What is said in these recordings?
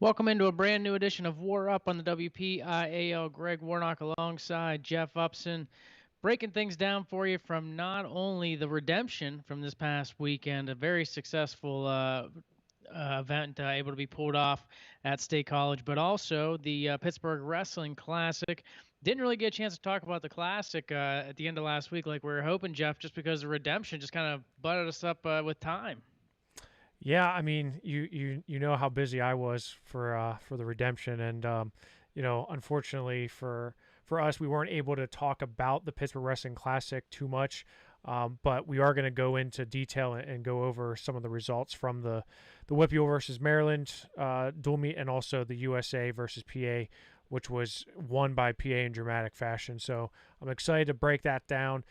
Welcome into a brand new edition of War Up on the WPIAL. Greg Warnock alongside Jeff Upson, breaking things down for you from not only the redemption from this past weekend, a very successful event able to be pulled off at State College, but also the Pittsburgh Wrestling Classic. Didn't really get a chance to talk about the Classic at the end of last week like we were hoping, Jeff, just because the redemption just kind of butted us up with time. Yeah, I mean, you know how busy I was for the redemption, and unfortunately for us, we weren't able to talk about the Pittsburgh Wrestling Classic too much. But we are going to go into detail and go over some of the results from the WPIAL versus Maryland dual meet, and also the USA versus PA, which was won by PA in dramatic fashion. So I'm excited to break that down.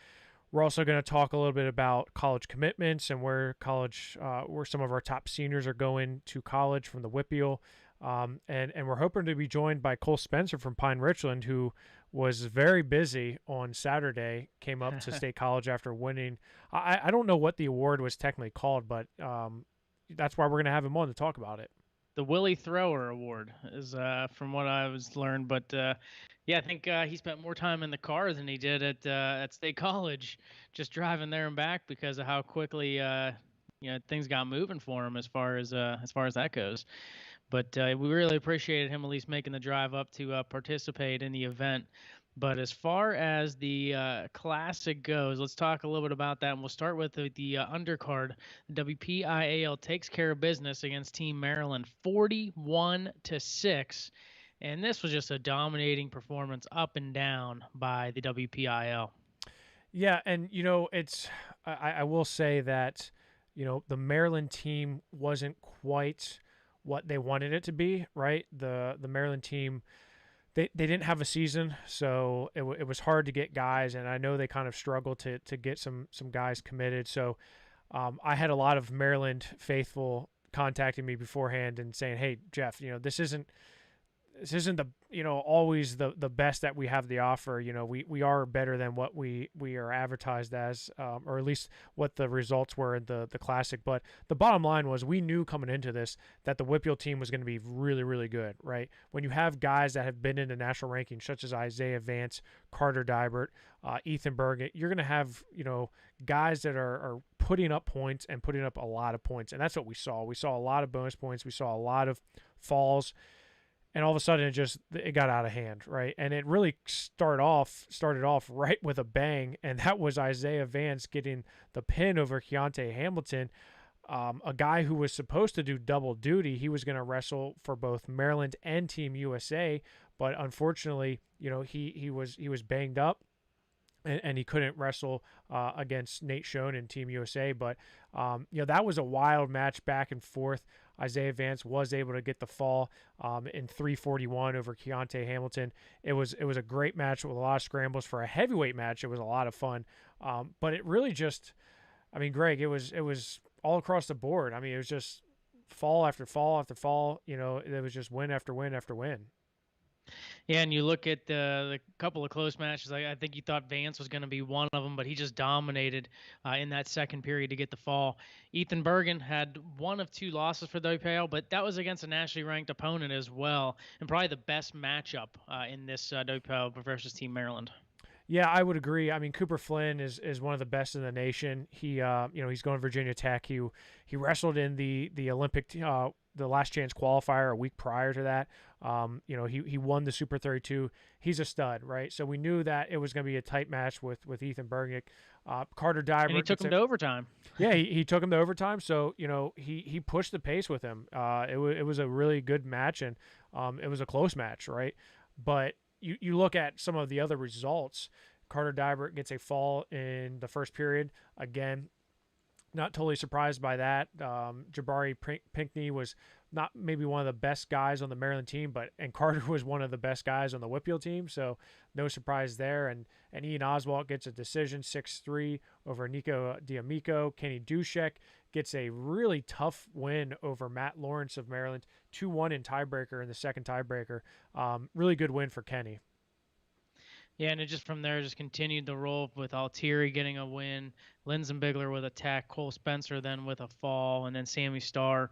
We're also going to talk a little bit about college commitments and where some of our top seniors are going to college from the WPIAL. And we're hoping to be joined by Cole Spencer from Pine-Richland, who was very busy on Saturday, came up to State College after winning. I don't know what the award was technically called, but that's why we're going to have him on to talk about it. The Willie Thrower Award is from what I was learned, but yeah, I think he spent more time in the car than he did at State College, just driving there and back because of how quickly things got moving for him as far as that goes. But we really appreciated him at least making the drive up to participate in the event. But as far as the Classic goes, let's talk a little bit about that. And we'll start with the undercard. The WPIAL takes care of business against Team Maryland 41-6. And this was just a dominating performance up and down by the WPIAL. Yeah, and I will say that the Maryland team wasn't quite what they wanted it to be, right? The Maryland team, they didn't have a season, so it was hard to get guys, and I know they kind of struggled to get some guys committed. So I had a lot of Maryland faithful contacting me beforehand and saying, "Hey, Jeff, this isn't the always the best that we have to offer. We are better than what we are advertised as, or at least what the results were in the Classic. But the bottom line was we knew coming into this that the WPIAL team was going to be really, really good, right? When you have guys that have been in the national rankings, such as Isaiah Vance, Carter Dybert, Ethan Berg, you're going to have guys that are putting up points and putting up a lot of points, and that's what we saw. We saw a lot of bonus points. We saw a lot of falls. And all of a sudden, it got out of hand, right? And it really started off right with a bang, and that was Isaiah Vance getting the pin over Keontae Hamilton, a guy who was supposed to do double duty. He was going to wrestle for both Maryland and Team USA, but unfortunately, he was banged up. And he couldn't wrestle against Nate Schoen and Team USA. But, that was a wild match back and forth. Isaiah Vance was able to get the fall in 341 over Keontae Hamilton. It was a great match with a lot of scrambles. For a heavyweight match, it was a lot of fun. But it really just, Greg, it was all across the board. It was just fall after fall after fall. It was just win after win after win. Yeah, and you look at the couple of close matches. I think you thought Vance was going to be one of them, but he just dominated in that second period to get the fall. Ethan Bergen had one of two losses for the WPIAL, but that was against a nationally ranked opponent as well, and probably the best matchup in this WPIAL versus Team Maryland. Yeah, I would agree. Cooper Flynn is one of the best in the nation. He he's going to Virginia Tech. He wrestled in the Olympic the last chance qualifier a week prior to that. He won the Super 32. He's a stud, right? So we knew that it was going to be a tight match with Ethan Bergic. Carter Dybert. And he took him to overtime. Yeah, he took him to overtime. So, he pushed the pace with him. It was a really good match, and it was a close match, right? But you look at some of the other results. Carter Dybert gets a fall in the first period. Again, not totally surprised by that. Jabari Pinkney was not maybe one of the best guys on the Maryland team, and Carter was one of the best guys on the WPIAL team, so no surprise there. And Ian Oswald gets a decision 6-3 over Nico D'Amico. Kenny Dushek gets a really tough win over Matt Lawrence of Maryland, 2-1 in tiebreaker in the second tiebreaker. Really good win for Kenny. Yeah, and it just from there just continued the roll with Altieri getting a win, Linzenbigler with a tech, Cole Spencer then with a fall, and then Sammy Starr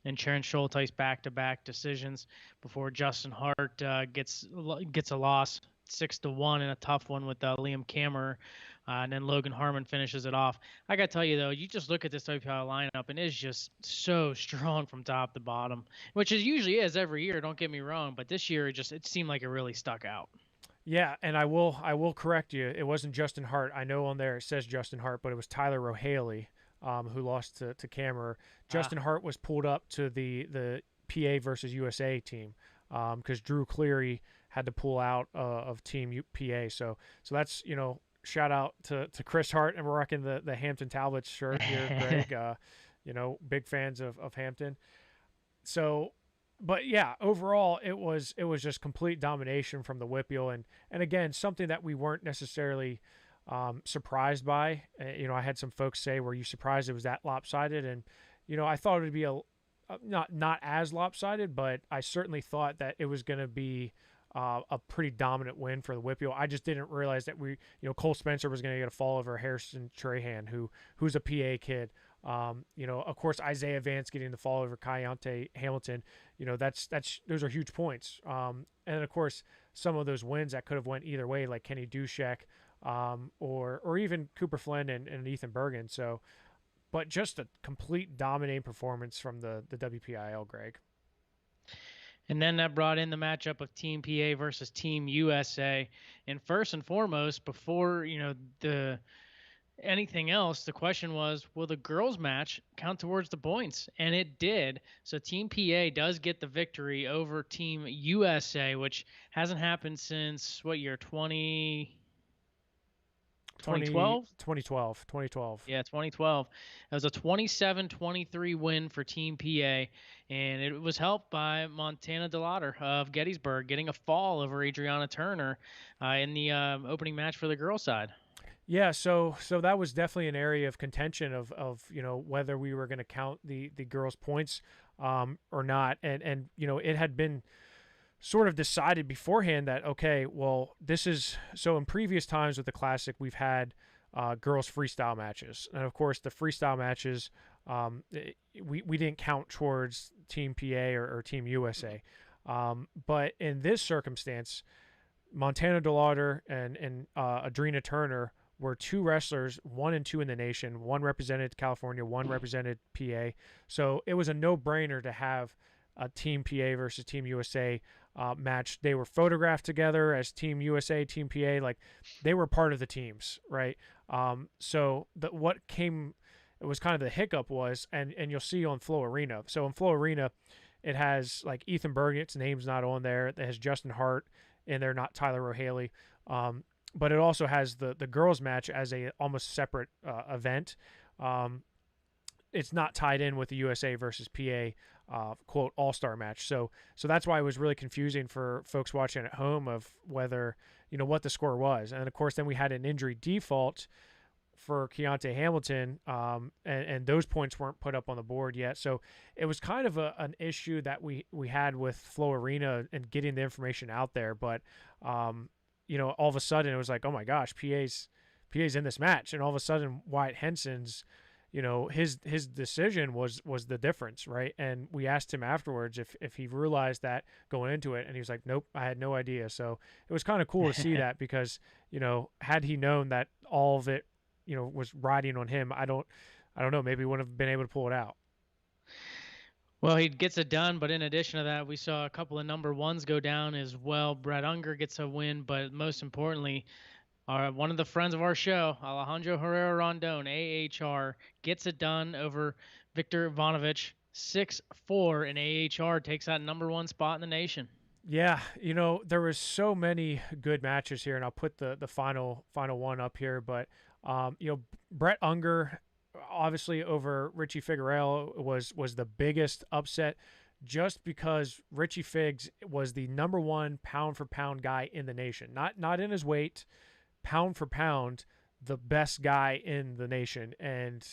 and Sharon Schulteis back-to-back decisions before Justin Hart gets a loss 6-1 in a tough one with Liam Kammerer, and then Logan Harmon finishes it off. I got to tell you though, you just look at this WPIAL lineup and it's just so strong from top to bottom, which it usually is every year. Don't get me wrong, but this year it seemed like it really stuck out. Yeah, and I will correct you. It wasn't Justin Hart. I know on there it says Justin Hart, but it was Tyler Rohaley, who lost to Kammerer. Justin Hart was pulled up to the PA versus USA team because Drew Cleary had to pull out of Team PA. So that's, shout out to Chris Hart, and we're rocking the Hampton Talbots shirt here, Greg. Big fans of Hampton. So, but yeah, overall it was just complete domination from the WPIAL, and again, something that we weren't necessarily surprised by. I had some folks say, "Were you surprised it was that lopsided?" And I thought it would be not as lopsided, but I certainly thought that it was going to be a pretty dominant win for the WPIAL. I just didn't realize that Cole Spencer was going to get a fall over Harrison Trahan, who's a PA kid. Of course, Isaiah Vance getting the fall over Kayonte Hamilton. Those are huge points. And of course, some of those wins that could have went either way, like Kenny Dushek, or even Cooper Flynn and Ethan Bergen. So, but just a complete dominating performance from the WPIAL, Greg. And then that brought in the matchup of Team PA versus Team USA. And first and foremost, before anything else, the question was, will the girls match count towards the points? And it did. So Team PA does get the victory over Team USA, which hasn't happened since what year? 2012? 2012. Yeah, 2012. It was a 27-23 win for Team PA, and it was helped by Montana DeLauder of Gettysburg getting a fall over Adriana Turner in the opening match for the girls' side. Yeah, so that was definitely an area of contention of whether we were going to count the girls' points or not, and it had been sort of decided beforehand that, okay, well, this is so in previous times with the Classic, we've had girls freestyle matches. And of course the freestyle matches, we didn't count towards Team PA or Team USA. But in this circumstance, Montana DeLauder and Adrena Turner were two wrestlers, 1 and 2 in the nation. One represented California, one represented PA. So it was a no-brainer to have a Team PA versus Team USA match. They were photographed together as Team USA, Team PA, like they were part of the teams, right? So it was kind of the hiccup was, and you'll see on Flow Arena. So in Flow Arena, it has like Ethan Bergen's name's not on there. It has Justin Hart in there, not Tyler Rohaley. But it also has the girls match as a almost separate event. It's not tied in with the USA versus PA quote all-star match. So that's why it was really confusing for folks watching at home of whether, what the score was. And of course, then we had an injury default for Keontae Hamilton, and those points weren't put up on the board yet. So it was kind of an issue that we had with Flow Arena and getting the information out there. But, all of a sudden it was like, oh my gosh, PA's in this match. And all of a sudden Wyatt Henson's, his decision was the difference, right? And we asked him afterwards if he realized that going into it, and he was like, nope, I had no idea. So it was kind of cool to see that because, had he known that all of it, was riding on him, I don't know, maybe he wouldn't have been able to pull it out. Well, he gets it done, but in addition to that, we saw a couple of number ones go down as well. Brett Unger gets a win, but most importantly, one of the friends of our show, Alejandro Herrera Rondon, AHR, gets it done over Victor Ivanovich, 6-4, and AHR takes that number one spot in the nation. Yeah, there was so many good matches here, and I'll put the final one up here. But Brett Unger, obviously over Richie Figueroa, was the biggest upset, just because Richie Figs was the number one pound for pound guy in the nation, not in his weight. Pound for pound, the best guy in the nation, and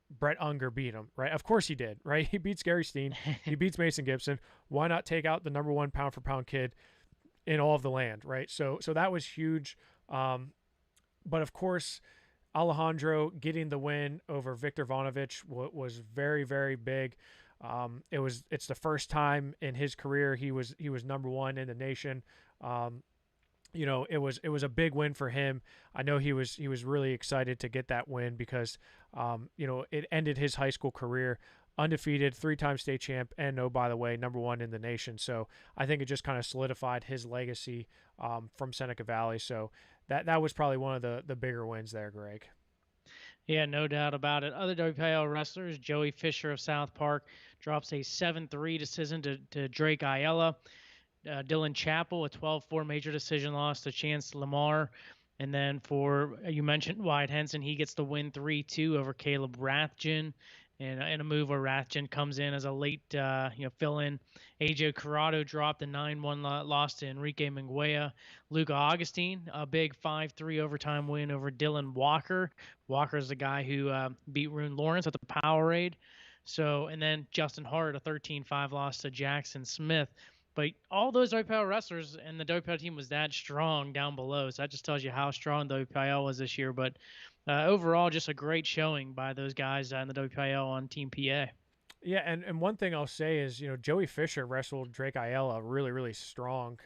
Brett Unger beat him, right? Of course he did, right? He beats Gary Steen, he beats Mason Gibson. Why not take out the number one pound for pound kid in all of the land, right? So that was huge. But of course, Alejandro getting the win over Victor Ivanovich was very, very big. It's the first time in his career he was number one in the nation. It was a big win for him. I know he was really excited to get that win because it ended his high school career undefeated, three-time state champ, and by the way, number one in the nation. So I think it just kind of solidified his legacy from Seneca Valley. So that was probably one of the bigger wins there, Greg. Yeah, no doubt about it. Other WPIAL wrestlers, Joey Fisher of South Park drops a 7-3 decision to Drake Ayala. Dylan Chappell, a 12-4 major decision loss to Chance Lamar. And then for, you mentioned Wyatt Henson, he gets the win 3-2 over Caleb Rathjen. And in a move where Rathjen comes in as a late fill-in. Aj Corado dropped a 9-1 loss to Enrique Minguea. Luca Augustine, a big 5-3 overtime win over Dylan Walker. Walker's the guy who beat Rune Lawrence at the Powerade. So, and then Justin Hart, a 13-5 loss to Jackson Smith. But all those WPIAL wrestlers and the WPIAL team was that strong down below. So that just tells you how strong the WPIAL was this year. But overall, just a great showing by those guys in the WPIAL on Team PA. Yeah, and one thing I'll say is, Joey Fisher wrestled Drake Ayala really, really strong.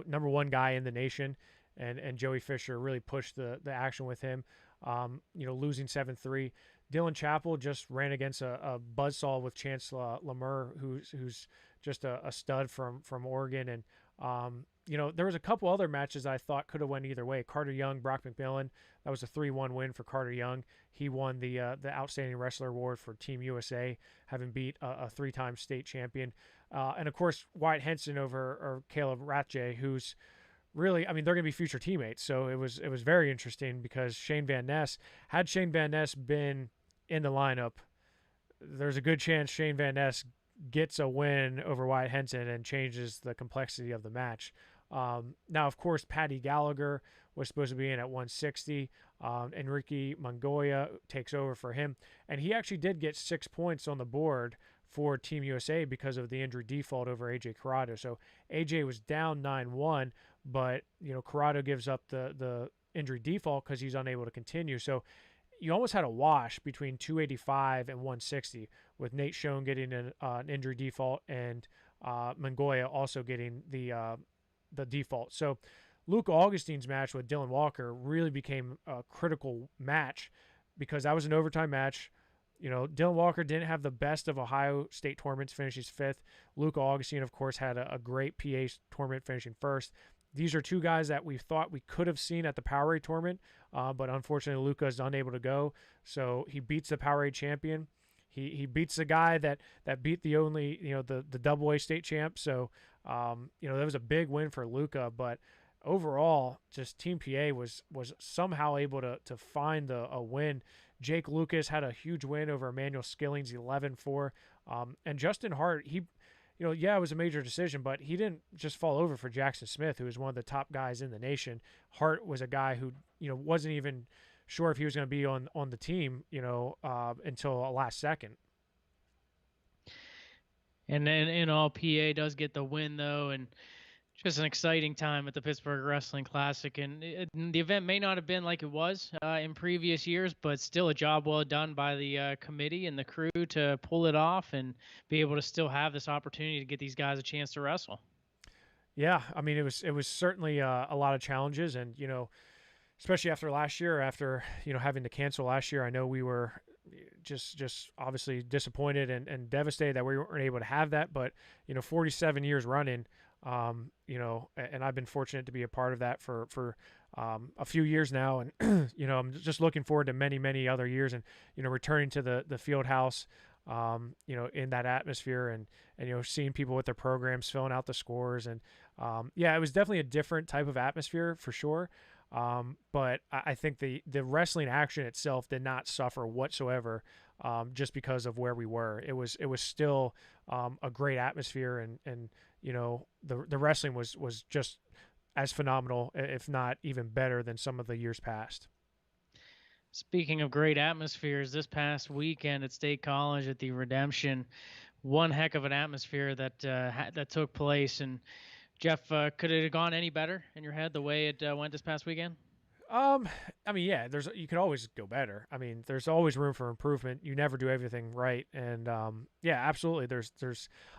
Number one guy in the nation, and Joey Fisher really pushed the action with him, losing 7-3. Dylan Chappell just ran against a buzzsaw with Chance Lamar, who's just a stud from Oregon. And, there was a couple other matches I thought could have went either way. Carter Young, Brock McMillan, that was a 3-1 win for Carter Young. He won the Outstanding Wrestler Award for Team USA, having beat a three-time state champion. And, of course, Wyatt Henson over Caleb Rathjen, who's really, they're going to be future teammates. So it was very interesting because Shane Van Ness been in the lineup, there's a good chance Shane Van Ness gets a win over Wyatt Henson and changes the complexity of the match. Now, of course, Patty Gallagher was supposed to be in at 160. Enrique Mongoya takes over for him. And he actually did get 6 points on the board for Team USA because of the injury default over Aj Corado. So AJ was down 9-1, but, Corado gives up the injury default because he's unable to continue. So you almost had a wash between 285 and 160 with Nate Schoen getting an injury default and Mongoya also getting the default. So Luke Augustine's match with Dylan Walker really became a critical match because that was an overtime match. Dylan Walker didn't have the best of Ohio State tournaments, finishes 5th. Luke Augustine, of course, had a great PA tournament, finishing 1st. These are two guys that we thought we could have seen at the Powerade tournament, but unfortunately Luca is unable to go. So he beats the Powerade champion. He beats the guy that beat the only, the Double A state champ. So, that was a big win for Luca. But overall, just Team PA was somehow able to find a win. Jake Lucas had a huge win over Emmanuel Skillings, 11-4. And Justin Hart, it was a major decision, but he didn't just fall over for Jackson Smith, who was one of the top guys in the nation. Hart was a guy who, wasn't even sure if he was going to be on the team, until last second. And then in all, PA does get the win, though, and just an exciting time at the Pittsburgh Wrestling Classic. And the event may not have been like it was in previous years, but still a job well done by the committee and the crew to pull it off and be able to still have this opportunity to get these guys a chance to wrestle. Yeah, it was certainly a lot of challenges, and especially after last year, after having to cancel last year, I know we were just obviously disappointed and devastated that we weren't able to have that. But 47 years running. And I've been fortunate to be a part of that for a few years now. And, I'm just looking forward to many, many other years and, returning to the field house, in that atmosphere and seeing people with their programs, filling out the scores. And, it was definitely a different type of atmosphere for sure. But I think the wrestling action itself did not suffer whatsoever, just because of where we were. It was still, a great atmosphere and the wrestling was just as phenomenal, if not even better than some of the years past. Speaking of great atmospheres, this past weekend at State College at the Redemption, one heck of an atmosphere that took place. And Jeff, could it have gone any better in your head the way it went this past weekend? I mean, yeah, you can always go better. I mean, there's always room for improvement. You never do everything right, and yeah, absolutely.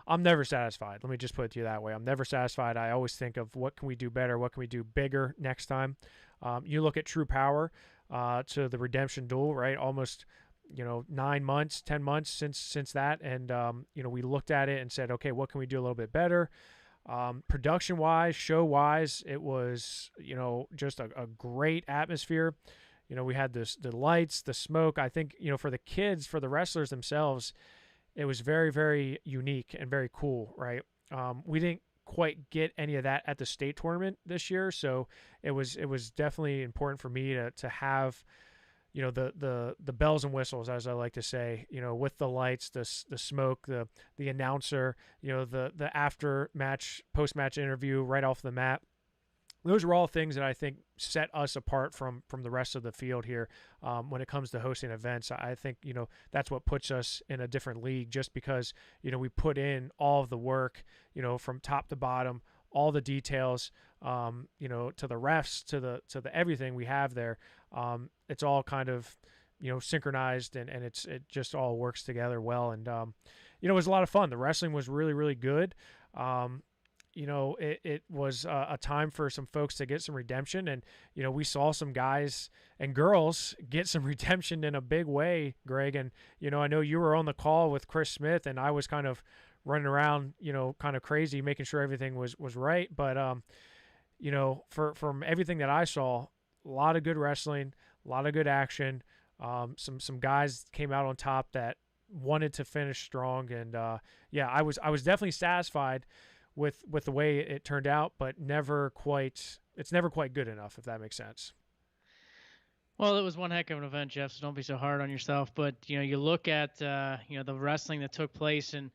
I'm never satisfied. Let me just put it to you that way. I'm never satisfied. I always think of what can we do better, what can we do bigger next time. You look at True Power, to the redemption duel, right? Almost, 9 months, 10 months since that, and we looked at it and said, okay, what can we do a little bit better? Production wise, show wise, it was, just a great atmosphere. We had the lights, the smoke. I think, for the kids, for the wrestlers themselves, it was very, very unique and very cool, right? We didn't quite get any of that at the state tournament this year, so it was definitely important for me to have, the bells and whistles, as I like to say, with the lights, the smoke, the announcer, the after match, post match interview right off the mat. Those are all things that I think set us apart from the rest of the field here, when it comes to hosting events. I think, that's what puts us in a different league, just because, we put in all of the work, from top to bottom, all the details, to the refs, to the everything we have there. It's all kind of, synchronized, and it just all works together well. And, it was a lot of fun. The wrestling was really, really good. It was a time for some folks to get some redemption, and, we saw some guys and girls get some redemption in a big way, Greg. And, I know you were on the call with Chris Smith, and I was kind of running around, kind of crazy, making sure everything was right. But, from everything that I saw, a lot of good wrestling, a lot of good action. Some guys came out on top that wanted to finish strong, and yeah, I was definitely satisfied with the way it turned out, but it's never quite good enough, if that makes sense. Well, it was one heck of an event, Jeff, so don't be so hard on yourself. But, you look at, the wrestling that took place, and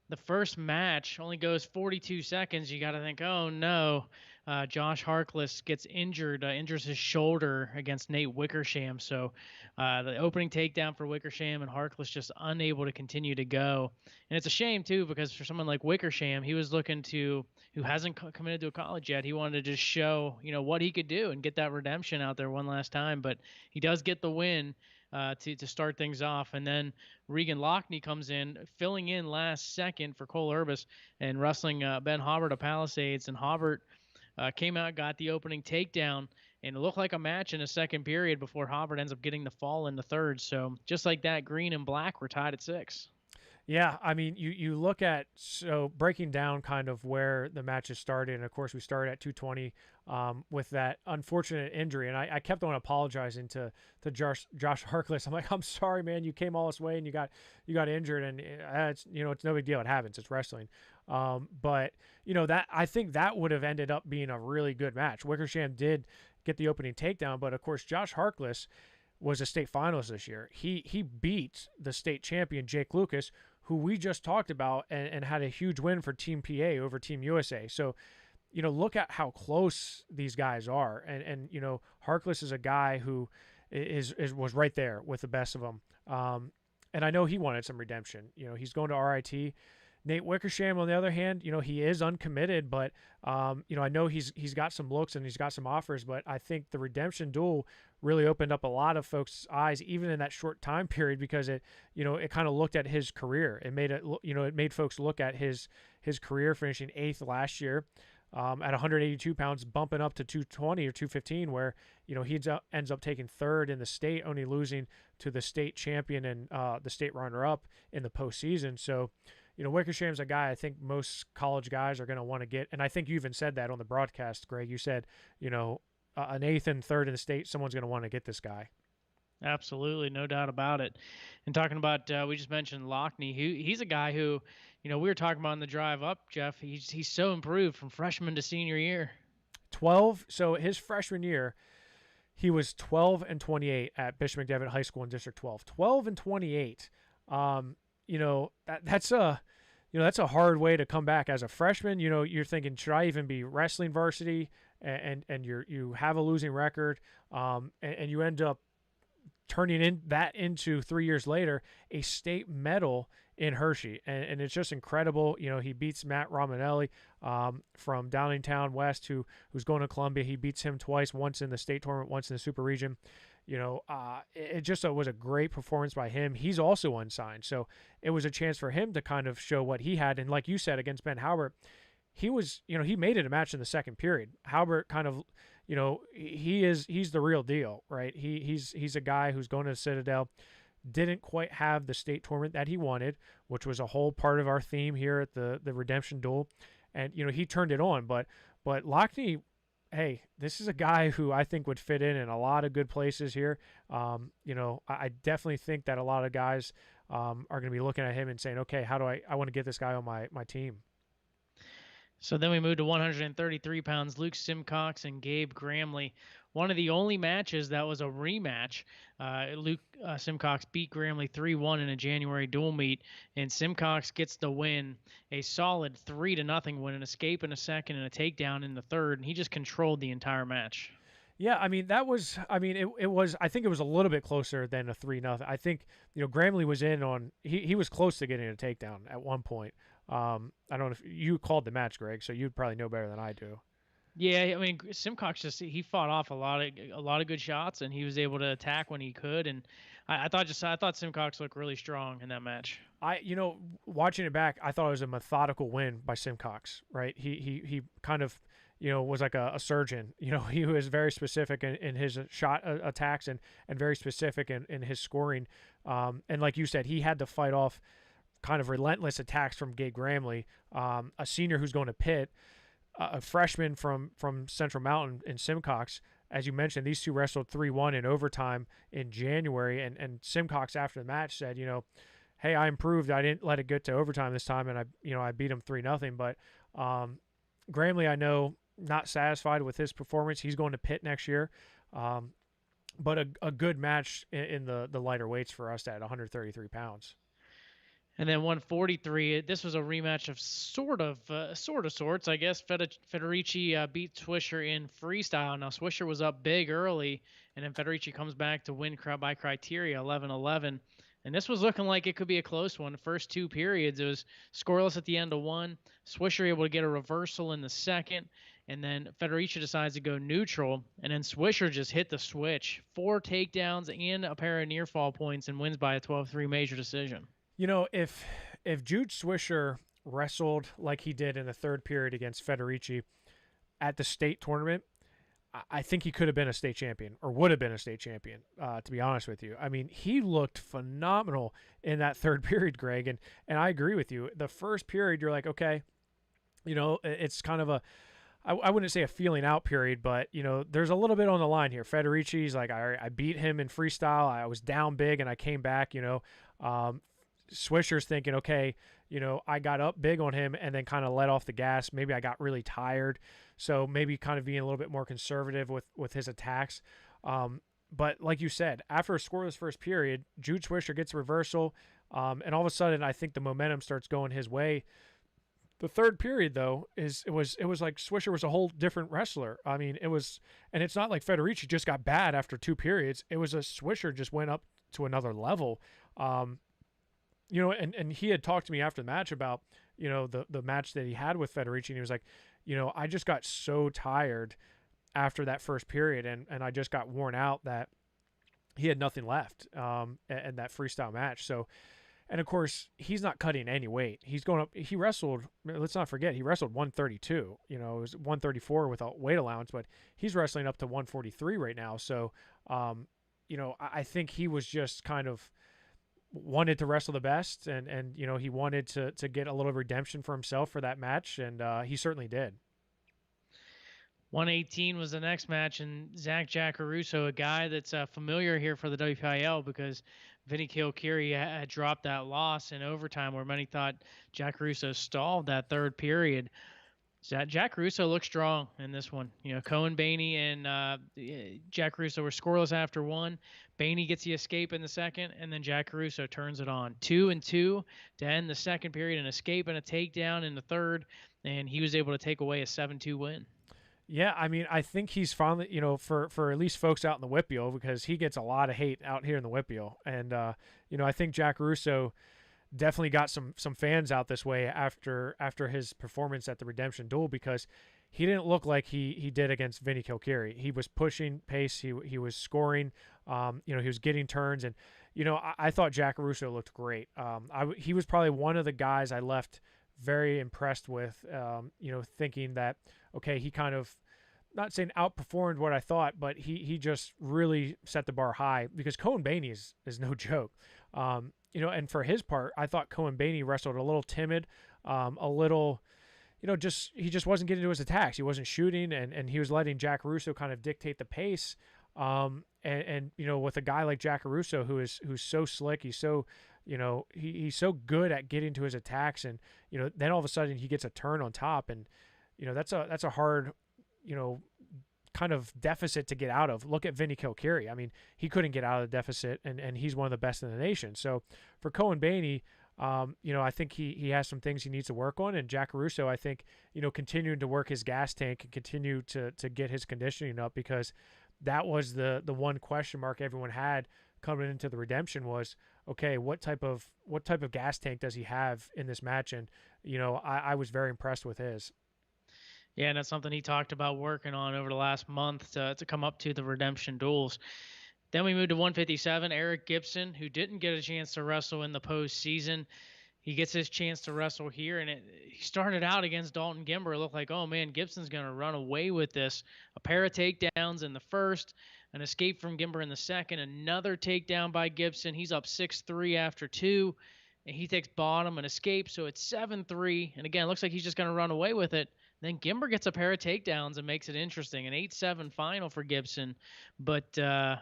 the first match only goes 42 seconds. You got to think, oh, no. Josh Harkless gets injured, injures his shoulder against Nate Wickersham. So the opening takedown for Wickersham, and Harkless just unable to continue to go. And it's a shame, too, because for someone like Wickersham, he was looking who hasn't committed to a college yet, he wanted to just show, what he could do and get that redemption out there one last time. But he does get the win to start things off. And then Regan Lockney comes in, filling in last second for Cole Urbis and wrestling Ben Hobart of Palisades. And Hobart came out, got the opening takedown, and it looked like a match in a second period before Hobart ends up getting the fall in the third. So just like that, green and black were tied at 6. Yeah, I mean, you look at, so breaking down kind of where the matches started, and of course we started at 220 with that unfortunate injury, and I kept on apologizing to Josh Harkless. I'm like, I'm sorry, man, you came all this way and you got injured, and it's it's no big deal, it happens, it's wrestling. But that, I think that would have ended up being a really good match. Wickersham did get the opening takedown, but of course Josh Harkless was a state finalist this year. He beat the state champion Jake Lucas, who we just talked about, and had a huge win for Team PA over Team USA. So, look at how close these guys are. And Harkless is a guy who was right there with the best of them. And I know he wanted some redemption. He's going to RIT. Nate Wickersham, on the other hand, he is uncommitted, but, I know he's got some looks and he's got some offers, but I think the redemption duel really opened up a lot of folks' eyes, even in that short time period, because it kind of looked at his career. It made folks look at his career, finishing 8th last year, at 182 pounds, bumping up to 220 or 215, where, he ends up taking 3rd in the state, only losing to the state champion and the state runner-up in the postseason. So, Wickersham's a guy I think most college guys are going to want to get. And I think you even said that on the broadcast, Greg. You said, an 8th and 3rd in the state, someone's going to want to get this guy. Absolutely, no doubt about it. And talking about, we just mentioned Lockney. He's a guy who, we were talking about on the drive up, Jeff. He's so improved from freshman to senior year. 12. So his freshman year, he was 12-28 at Bishop Mcdevitt High School in District 12. 12-28. That's a hard way to come back as a freshman. You're thinking, should I even be wrestling varsity? And you have a losing record, and you end up turning into 3 years later a state medal in Hershey, and it's just incredible. You know, he beats Matt Romanelli from Downingtown West, who's going to Columbia. He beats him twice, once in the state tournament, once in the Super Region. You know, it just was a great performance by him. He's also unsigned, so it was a chance for him to kind of show what he had. And like you said, against Ben Halbert, he was, you know, he made it a match in the second period. Halbert kind of, you know, he's the real deal, right? He's a guy who's going to the Citadel, didn't quite have the state tournament that he wanted, which was a whole part of our theme here at the Redemption Duel. And, you know, he turned it on, but Lockney, hey, this is a guy who I think would fit in a lot of good places here. You know, I definitely think that a lot of guys are going to be looking at him and saying, okay, how do I want to get this guy on my team? So then we moved to 133 pounds, Luke Simcox and Gabe Grahamley. One of the only matches that was a rematch. Luke Simcox beat Grahamley 3-1 in a January dual meet, and Simcox gets the win, a solid 3-0 win, an escape in a second and a takedown in the third, and he just controlled the entire match. Yeah, I mean, it was, I think it was a little bit closer than a 3-0. I think, you know, Grahamley was in on, he was close to getting a takedown at one point. I don't know if you called the match, Greg, so you'd probably know better than I do. Yeah, I mean, Simcox he fought off a lot of good shots, and he was able to attack when he could. And I thought Simcox looked really strong in that match. You know, watching it back, I thought it was a methodical win by Simcox. Right, he kind of, you know, was like a surgeon. You know, he was very specific in his shot attacks and very specific in his scoring. And like you said, he had to fight off kind of relentless attacks from Gabe Grahamley, a senior who's going to Pitt, a freshman from Central Mountain in Simcox. As you mentioned, these two wrestled 3-1 in overtime in January, and Simcox after the match said, you know, hey, I improved. I didn't let it get to overtime this time, and I beat him 3-0. But Grahamley, I know, not satisfied with his performance. He's going to Pitt next year. But a good match in the lighter weights for us at 133 pounds. And then 143, this was a rematch of sort of sorts, I guess. Federici beat Swisher in freestyle. Now, Swisher was up big early, and then Federici comes back to win by criteria, 11-11. And this was looking like it could be a close one. The first two periods, it was scoreless at the end of one. Swisher able to get a reversal in the second, and then Federici decides to go neutral, and then Swisher just hit the switch. 4 takedowns and a pair of near fall points, and wins by a 12-3 major decision. You know, if Jude Swisher wrestled like he did in the third period against Federici at the state tournament, I think he could have been a state champion, or would have been a state champion, to be honest with you. I mean, he looked phenomenal in that third period, Greg, and I agree with you. The first period, you're like, okay, you know, it's kind of I wouldn't say a feeling out period, but, you know, there's a little bit on the line here. Federici's like, I beat him in freestyle. I was down big, and I came back, you know. Swisher's thinking, okay, you know, I got up big on him and then kind of let off the gas. Maybe I got really tired. So maybe kind of being a little bit more conservative with his attacks. But like you said, after a scoreless first period, Jude Swisher gets a reversal. And all of a sudden, I think the momentum starts going his way. The third period, though, it was like Swisher was a whole different wrestler. I mean, and it's not like Federici just got bad after 2 periods. It was a Swisher just went up to another level. You know, and he had talked to me after the match about, you know, the match that he had with Federici, and he was like, you know, I just got so tired after that first period, and I just got worn out that he had nothing left in that freestyle match. So, and of course, he's not cutting any weight. He's going up. He wrestled, let's not forget, he wrestled 132. You know, it was 134 with a weight allowance, but he's wrestling up to 143 right now. So, you know, I think he was just kind of wanted to wrestle the best, and you know, he wanted to get a little redemption for himself for that match, and he certainly did. 118 was the next match, and Jack Caruso, a guy that's familiar here for the WPIAL because Vinny Kilkiri had dropped that loss in overtime where many thought Jack Caruso stalled that third period. Jack Caruso looked strong in this one. You know, Cohen Baney and Jack Caruso were scoreless after one. Baney gets the escape in the second, and then Jack Caruso turns it on. 2-2 to end the second period, an escape and a takedown in the third, and he was able to take away a 7-2 win. Yeah, I mean, I think he's finally, you know, for at least folks out in the WPIAL, because he gets a lot of hate out here in the WPIAL. And, you know, I think Jack Caruso definitely got some fans out this way after his performance at the Redemption Duel, because he didn't look like he did against Vinny Kilcarry. He was pushing pace. He was scoring. He was getting turns, and I thought Jack Russo looked great. He was probably one of the guys I left very impressed with. Thinking that, okay, he kind of, not saying outperformed what I thought, but he just really set the bar high, because Cohen Baney is no joke. And for his part, I thought Cohen Baney wrestled a little timid, a little, he just wasn't getting to his attacks. He wasn't shooting, and he was letting Jack Russo kind of dictate the pace. With a guy like Jack Russo, who's so slick, he's so, he's so good at getting to his attacks, and then all of a sudden he gets a turn on top, and that's a hard, kind of deficit to get out of. Look at Vinny Kilcarry. I mean, he couldn't get out of the deficit, and he's one of the best in the nation. So for Cohen Baney, I think he has some things he needs to work on, and Jack Russo, I think, continuing to work his gas tank and continue to get his conditioning up, because that was the one question mark everyone had coming into the Redemption was, okay, what type of gas tank does he have in this match? And I was very impressed with his. Yeah, and that's something he talked about working on over the last month to come up to the Redemption Duels. Then we moved to 157, Eric Gibson, who didn't get a chance to wrestle in the postseason. He gets his chance to wrestle here, and he started out against Dalton Gimber. It looked like, oh, man, Gibson's going to run away with this. A pair of takedowns in the first, an escape from Gimber in the second, another takedown by Gibson. He's up 6-3 after 2, and he takes bottom and escapes, so it's 7-3. And, again, it looks like he's just going to run away with it. Then Gimber gets a pair of takedowns and makes it interesting. An 8-7 final for Gibson. But, I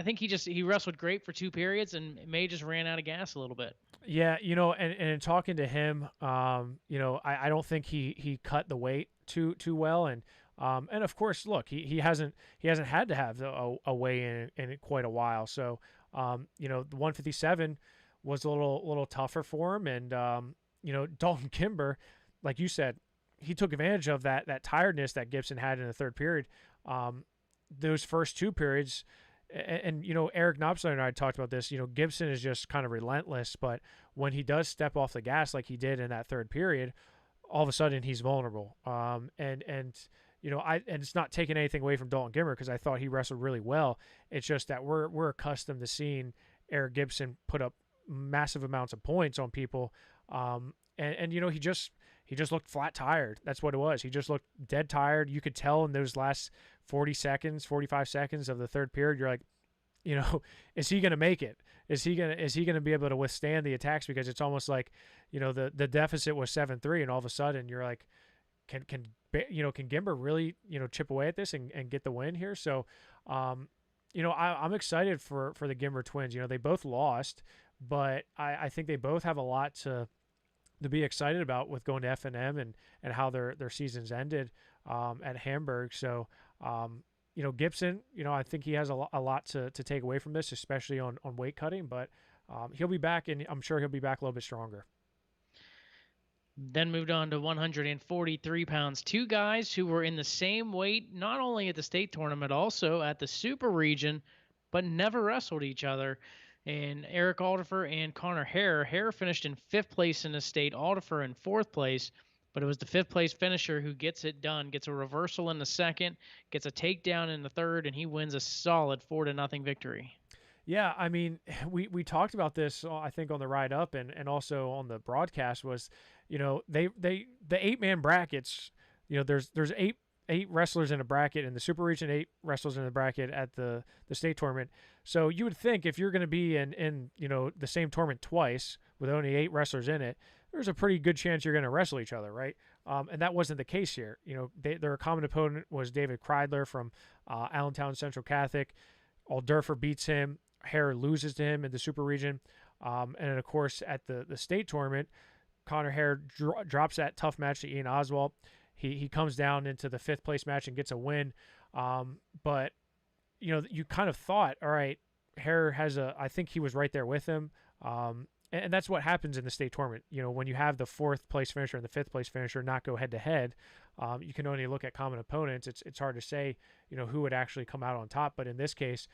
think he wrestled great for 2 periods, and May just ran out of gas a little bit. Yeah, and in talking to him, I don't think he cut the weight too well, and of course, look, he hasn't had to have a weigh in quite a while, so the 157 was a little tougher for him, and Dalton Gimber, like you said, he took advantage of that tiredness that Gibson had in the third period. Those first 2 periods. And Eric Knobsler and I talked about this. Gibson is just kind of relentless, but when he does step off the gas like he did in that third period, all of a sudden he's vulnerable. And it's not taking anything away from Dalton Gimber, because I thought he wrestled really well. It's just that we're accustomed to seeing Eric Gibson put up massive amounts of points on people, he just looked flat tired. That's what it was. He just looked dead tired. You could tell in those last 45 seconds of the third period, you're like, is he going to make it? Is he going to be able to withstand the attacks? Because it's almost like, the deficit was 7-3, and all of a sudden you're like, can Gimber really, chip away at this and get the win here? So, I'm excited for the Gimber twins. They both lost, but I think they both have a lot to be excited about with going to F&M and how their seasons ended at Hamburg. So, Gibson, I think he has a lot to take away from this, especially on weight cutting, but he'll be back, and I'm sure he'll be back a little bit stronger. Then moved on to 143 pounds. 2 guys who were in the same weight, not only at the state tournament, also at the super region, but never wrestled each other. And Eric Alderfer and Connor Hare. Hare finished in 5th place in the state, Alderfer in 4th place, but it was the 5th place finisher who gets it done, gets a reversal in the second, gets a takedown in the third, and he wins a solid 4-0 victory. Yeah, I mean, we talked about this, I think, on the ride up and also on the broadcast was, the 8-man brackets, there's 8 wrestlers in a bracket in the super region, 8 wrestlers in the bracket at the state tournament. So you would think if you're going to be in the same tournament twice with only 8 wrestlers in it, there's a pretty good chance you're going to wrestle each other, right? And that wasn't the case here. Their common opponent was David Kreidler from Allentown Central Catholic. Alderfer beats him. Hare loses to him in the super region. And then, of course, at the state tournament, Connor Hare drops that tough match to Ian Oswald. He comes down into the 5th place match and gets a win. But, you kind of thought, all right, Hare has I think he was right there with him. And that's what happens in the state tournament. When you have the 4th place finisher and the 5th place finisher not go head to head, you can only look at common opponents. It's hard to say, who would actually come out on top. But in this case,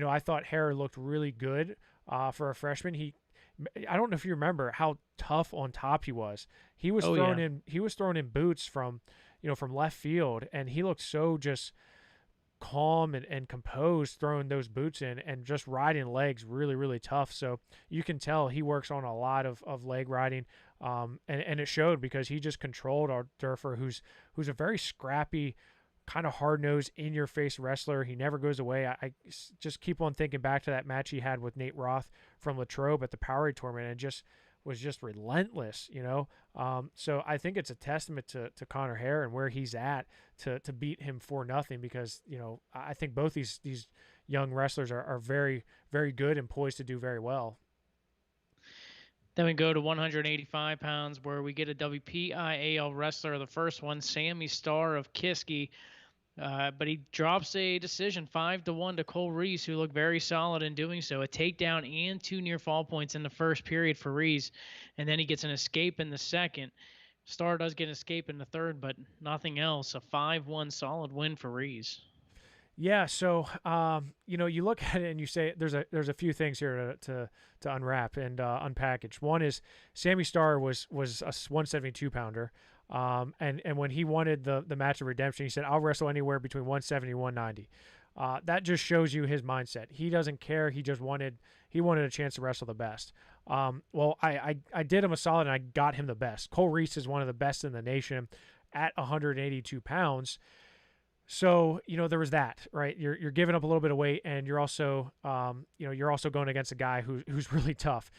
I thought Hare looked really good for a freshman. He I don't know if you remember how tough on top he was. He was Oh thrown yeah. in. He was thrown in boots from, from left field, and he looked so just calm and composed throwing those boots in and just riding legs really, really tough. So you can tell he works on a lot of leg riding. And it showed because he just controlled our Durfer, who's a very scrappy, kind of hard nosed, in your face wrestler. He never goes away. I just keep on thinking back to that match he had with Nate Roth from Latrobe at the Powerade tournament, and just was just relentless. So I think it's a testament to Connor Hare and where he's at to beat him 4-0, because I think both these young wrestlers are very, very good and poised to do very well. Then we go to 185 pounds, where we get a WPIAL wrestler, the first one, Sammy Starr of Kiski. But he drops a decision 5-1 to Cole Reese, who looked very solid in doing so. A takedown and 2 near fall points in the first period for Reese. And then he gets an escape in the second. Starr does get an escape in the third, but nothing else. A 5-1 solid win for Reese. Yeah, so you look at it and you say there's a few things here to unwrap and unpackage. One is Sammy Starr was a 172 pounder, and when he wanted the match of redemption, he said, "I'll wrestle anywhere between 170 and 190." That just shows you his mindset. He doesn't care. He wanted a chance to wrestle the best. Well, I did him a solid and I got him the best. Cole Reese is one of the best in the nation at 182 pounds. So, there was that, right? You're giving up a little bit of weight, and you're also, you're also going against a guy who's really tough.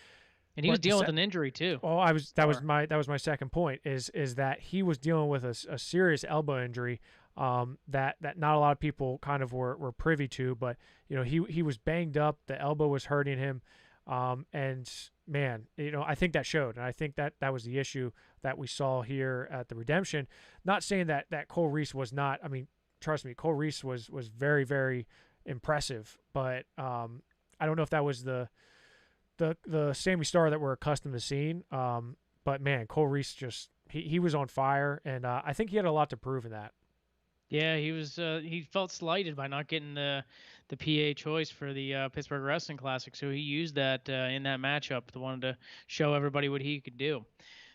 And he was dealing with an injury too. Oh, that was my second point is that he was dealing with a serious elbow injury, that not a lot of people kind of were privy to, but he was banged up, the elbow was hurting him, and man, I think that showed, and I think that was the issue that we saw here at the redemption. Not saying that Cole Reese was not. I mean, trust me, Cole Reese was very, very impressive, but I don't know if that was the Sammy Starr that we're accustomed to seeing. But man, Cole Reese just he was on fire, and I think he had a lot to prove in that. Yeah, he was. He felt slighted by not getting the PA choice for the Pittsburgh Wrestling Classic, so he used that in that matchup. Wanted to show everybody what he could do.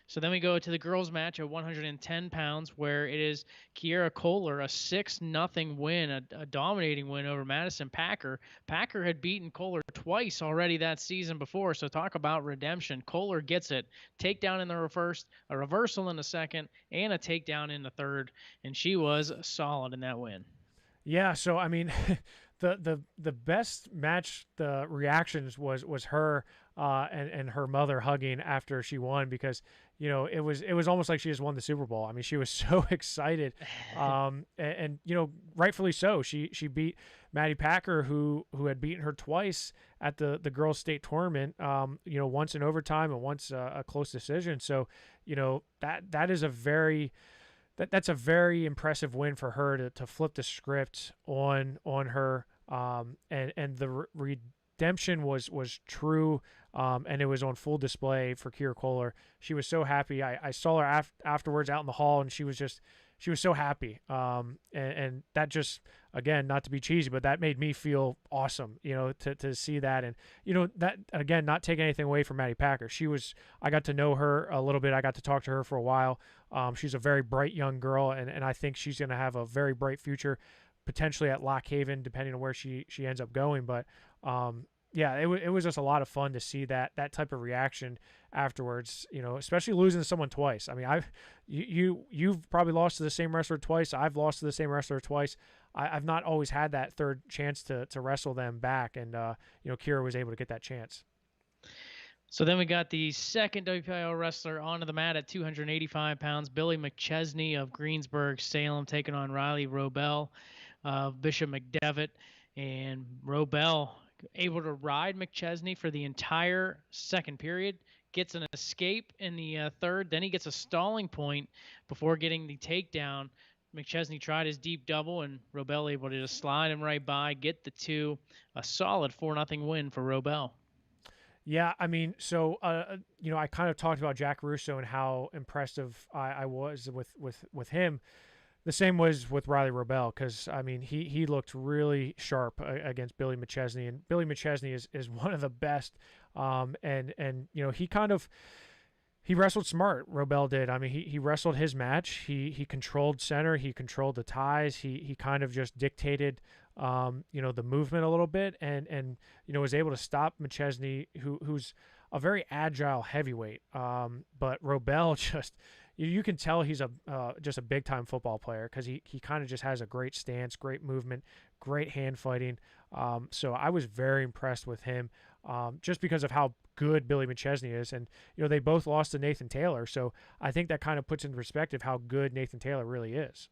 So then we go to the girls' match at 110 pounds, where it is Kiera Kohler, a 6-0 win, a dominating win over Madison Packer. Packer had beaten Kohler twice already that season before, so talk about redemption. Kohler gets it. Takedown in the first, a reversal in the second, and a takedown in the third, and she was solid in that win. Yeah, so I mean, the best match, the reactions was her and her mother hugging after she won, because it was almost like she just won the Super Bowl. I mean, she was so excited, and rightfully so. She beat Maddie Packer, who had beaten her twice at the girls' state tournament. Once in overtime and once a close decision. So that is a very that's a very impressive win for her to flip the script on her. And the redemption was true, and it was on full display for Kiera Kohler. She was so happy. I saw her afterwards out in the hall, and she was so happy. And that just, again, not to be cheesy, but that made me feel awesome, to see that. And, that, again, not taking anything away from Maddie Packer. I got to know her a little bit. I got to talk to her for a while. She's a very bright young girl, and I think she's going to have a very bright future, potentially at Lock Haven, depending on where she ends up going. But yeah, it was just a lot of fun to see that type of reaction afterwards. Especially losing to someone twice. I mean, you've probably lost to the same wrestler twice. I've lost to the same wrestler twice. I've not always had that third chance to wrestle them back, and Kiera was able to get that chance. So then we got the second WPIAL wrestler onto the mat at 285 pounds, Billy Mcchesney of Greensburg, Salem, taking on Riley Robel of Bishop Mcdevitt. And Robel able to ride Mcchesney for the entire second period, gets an escape in the third, then he gets a stalling point before getting the takedown. Mcchesney tried his deep double, and Robel able to just slide him right by, get the two. A solid 4-0 win for Robel. Yeah, I mean, so I kind of talked about Jack Russo and how impressive I was with him. The same was with Riley Robel, because I mean he looked really sharp against Billy Mcchesney, and Billy Mcchesney is one of the best And he kind of he wrestled smart. Robel did. I mean, he wrestled his match. He controlled center. He controlled the ties. He kind of just dictated, the movement a little bit, and was able to stop Mcchesney, who's a very agile heavyweight. But Robel just, you can tell he's just a big time football player, because he kind of just has a great stance, great movement, great hand fighting. So I was very impressed with him, just because of how good Billy Mcchesney is. And they both lost to Nathan Taylor, so I think that kind of puts into perspective how good Nathan Taylor really is.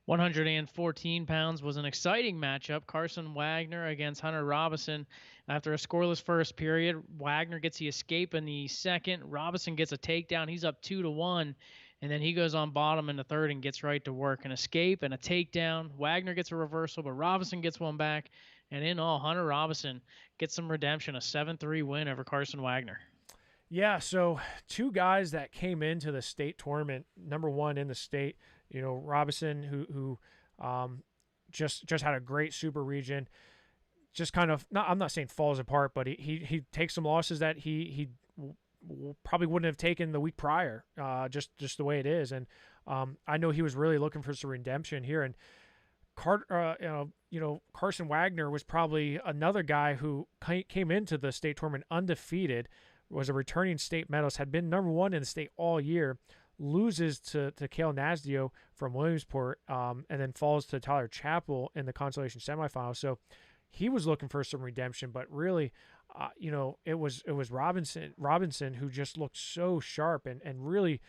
114 pounds was an exciting matchup. Carson Wagner against Hunter Robison. After a scoreless first period, Wagner gets the escape in the second. Robison gets a takedown. He's up 2-1. And then he goes on bottom in the third and gets right to work. An escape and a takedown. Wagner gets a reversal, but Robison gets one back. And in all, Hunter Robison gets some redemption, a 7-3 win over Carson Wagner. Yeah, so two guys that came into the state tournament, number one in the state. Robison, who just had a great super region, just kind of, I'm not saying falls apart, but he takes some losses that he probably wouldn't have taken the week prior, just the way it is. And I know he was really looking for some redemption here. And Carson Wagner was probably another guy who came into the state tournament undefeated, was a returning state medalist, had been number one in the state all year, loses to Cale Nasdio from Williamsport, and then falls to Tyler Chappell in the consolation semifinal. So he was looking for some redemption, but really, it was Robinson who just looked so sharp and really,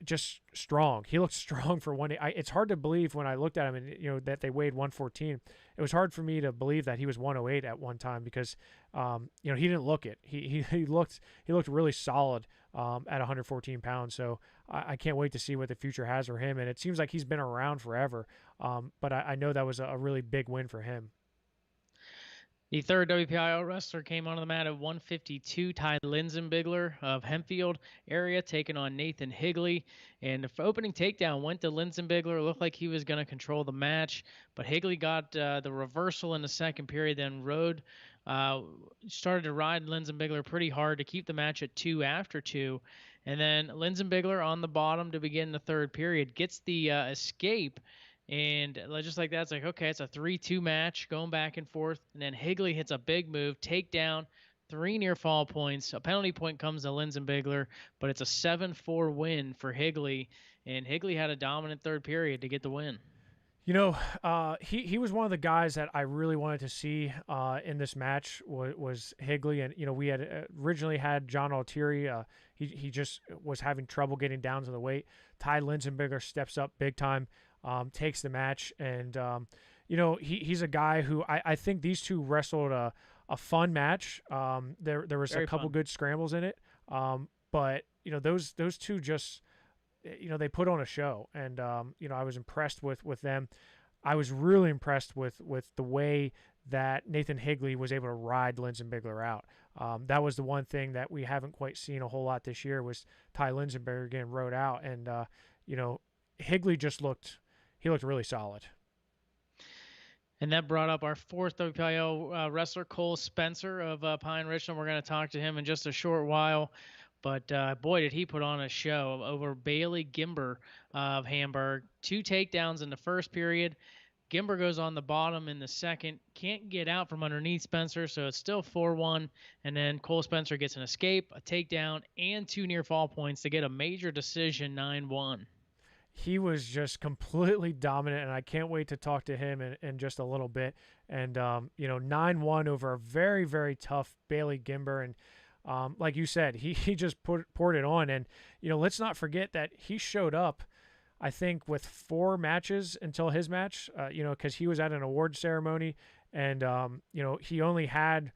just strong. He looked strong for one. It's hard to believe when I looked at him and, that they weighed 114. It was hard for me to believe that he was 108 at one time, because, he didn't look it. He looked really solid, at 114 pounds. So I can't wait to see what the future has for him. And it seems like he's been around forever. But I know that was a really big win for him. The third WPIAL wrestler came onto the mat at 152, Ty Linzenbigler of Hempfield area, taking on Nathan Higley. And the opening takedown went to Linzenbigler. It looked like he was going to control the match, but Higley got the reversal in the second period, then started to ride Linzenbigler pretty hard to keep the match at 2 after 2. And then Linzenbigler on the bottom to begin the third period gets the escape. And just like that, it's like, okay, it's a 3-2 match going back and forth. And then Higley hits a big move, takedown, 3 near fall points. A penalty point comes to Linzenbigler, but it's a 7-4 win for Higley. And Higley had a dominant third period to get the win. He was one of the guys that I really wanted to see in this match was Higley. And, we had originally had John Altieri. He just was having trouble getting down to the weight. Ty Linzenbigler steps up big time. Takes the match, and he's a guy who I think these two wrestled a fun match. There was very a couple good scrambles in it, but those two just they put on a show, and I was impressed with them. I was really impressed with the way that Nathan Higley was able to ride Linzenbigler out. That was the one thing that we haven't quite seen a whole lot this year, was Ty Linzenbigler getting rode out, and Higley just looked really solid. And that brought up our fourth WPIAL wrestler, Cole Spencer of Pine-Richland. We're going to talk to him in just a short while. But, boy, did he put on a show over Bailey Gimber of Hamburg. 2 takedowns in the first period. Gimber goes on the bottom in the second. Can't get out from underneath Spencer, so it's still 4-1. And then Cole Spencer gets an escape, a takedown, and 2 near fall points to get a major decision, 9-1. He was just completely dominant, and I can't wait to talk to him in just a little bit. And, 9-1 over a very, very tough Bailey Gimber. And like you said, he just poured it on. And, let's not forget that he showed up, I think, with 4 matches until his match, because he was at an award ceremony. And, he only had,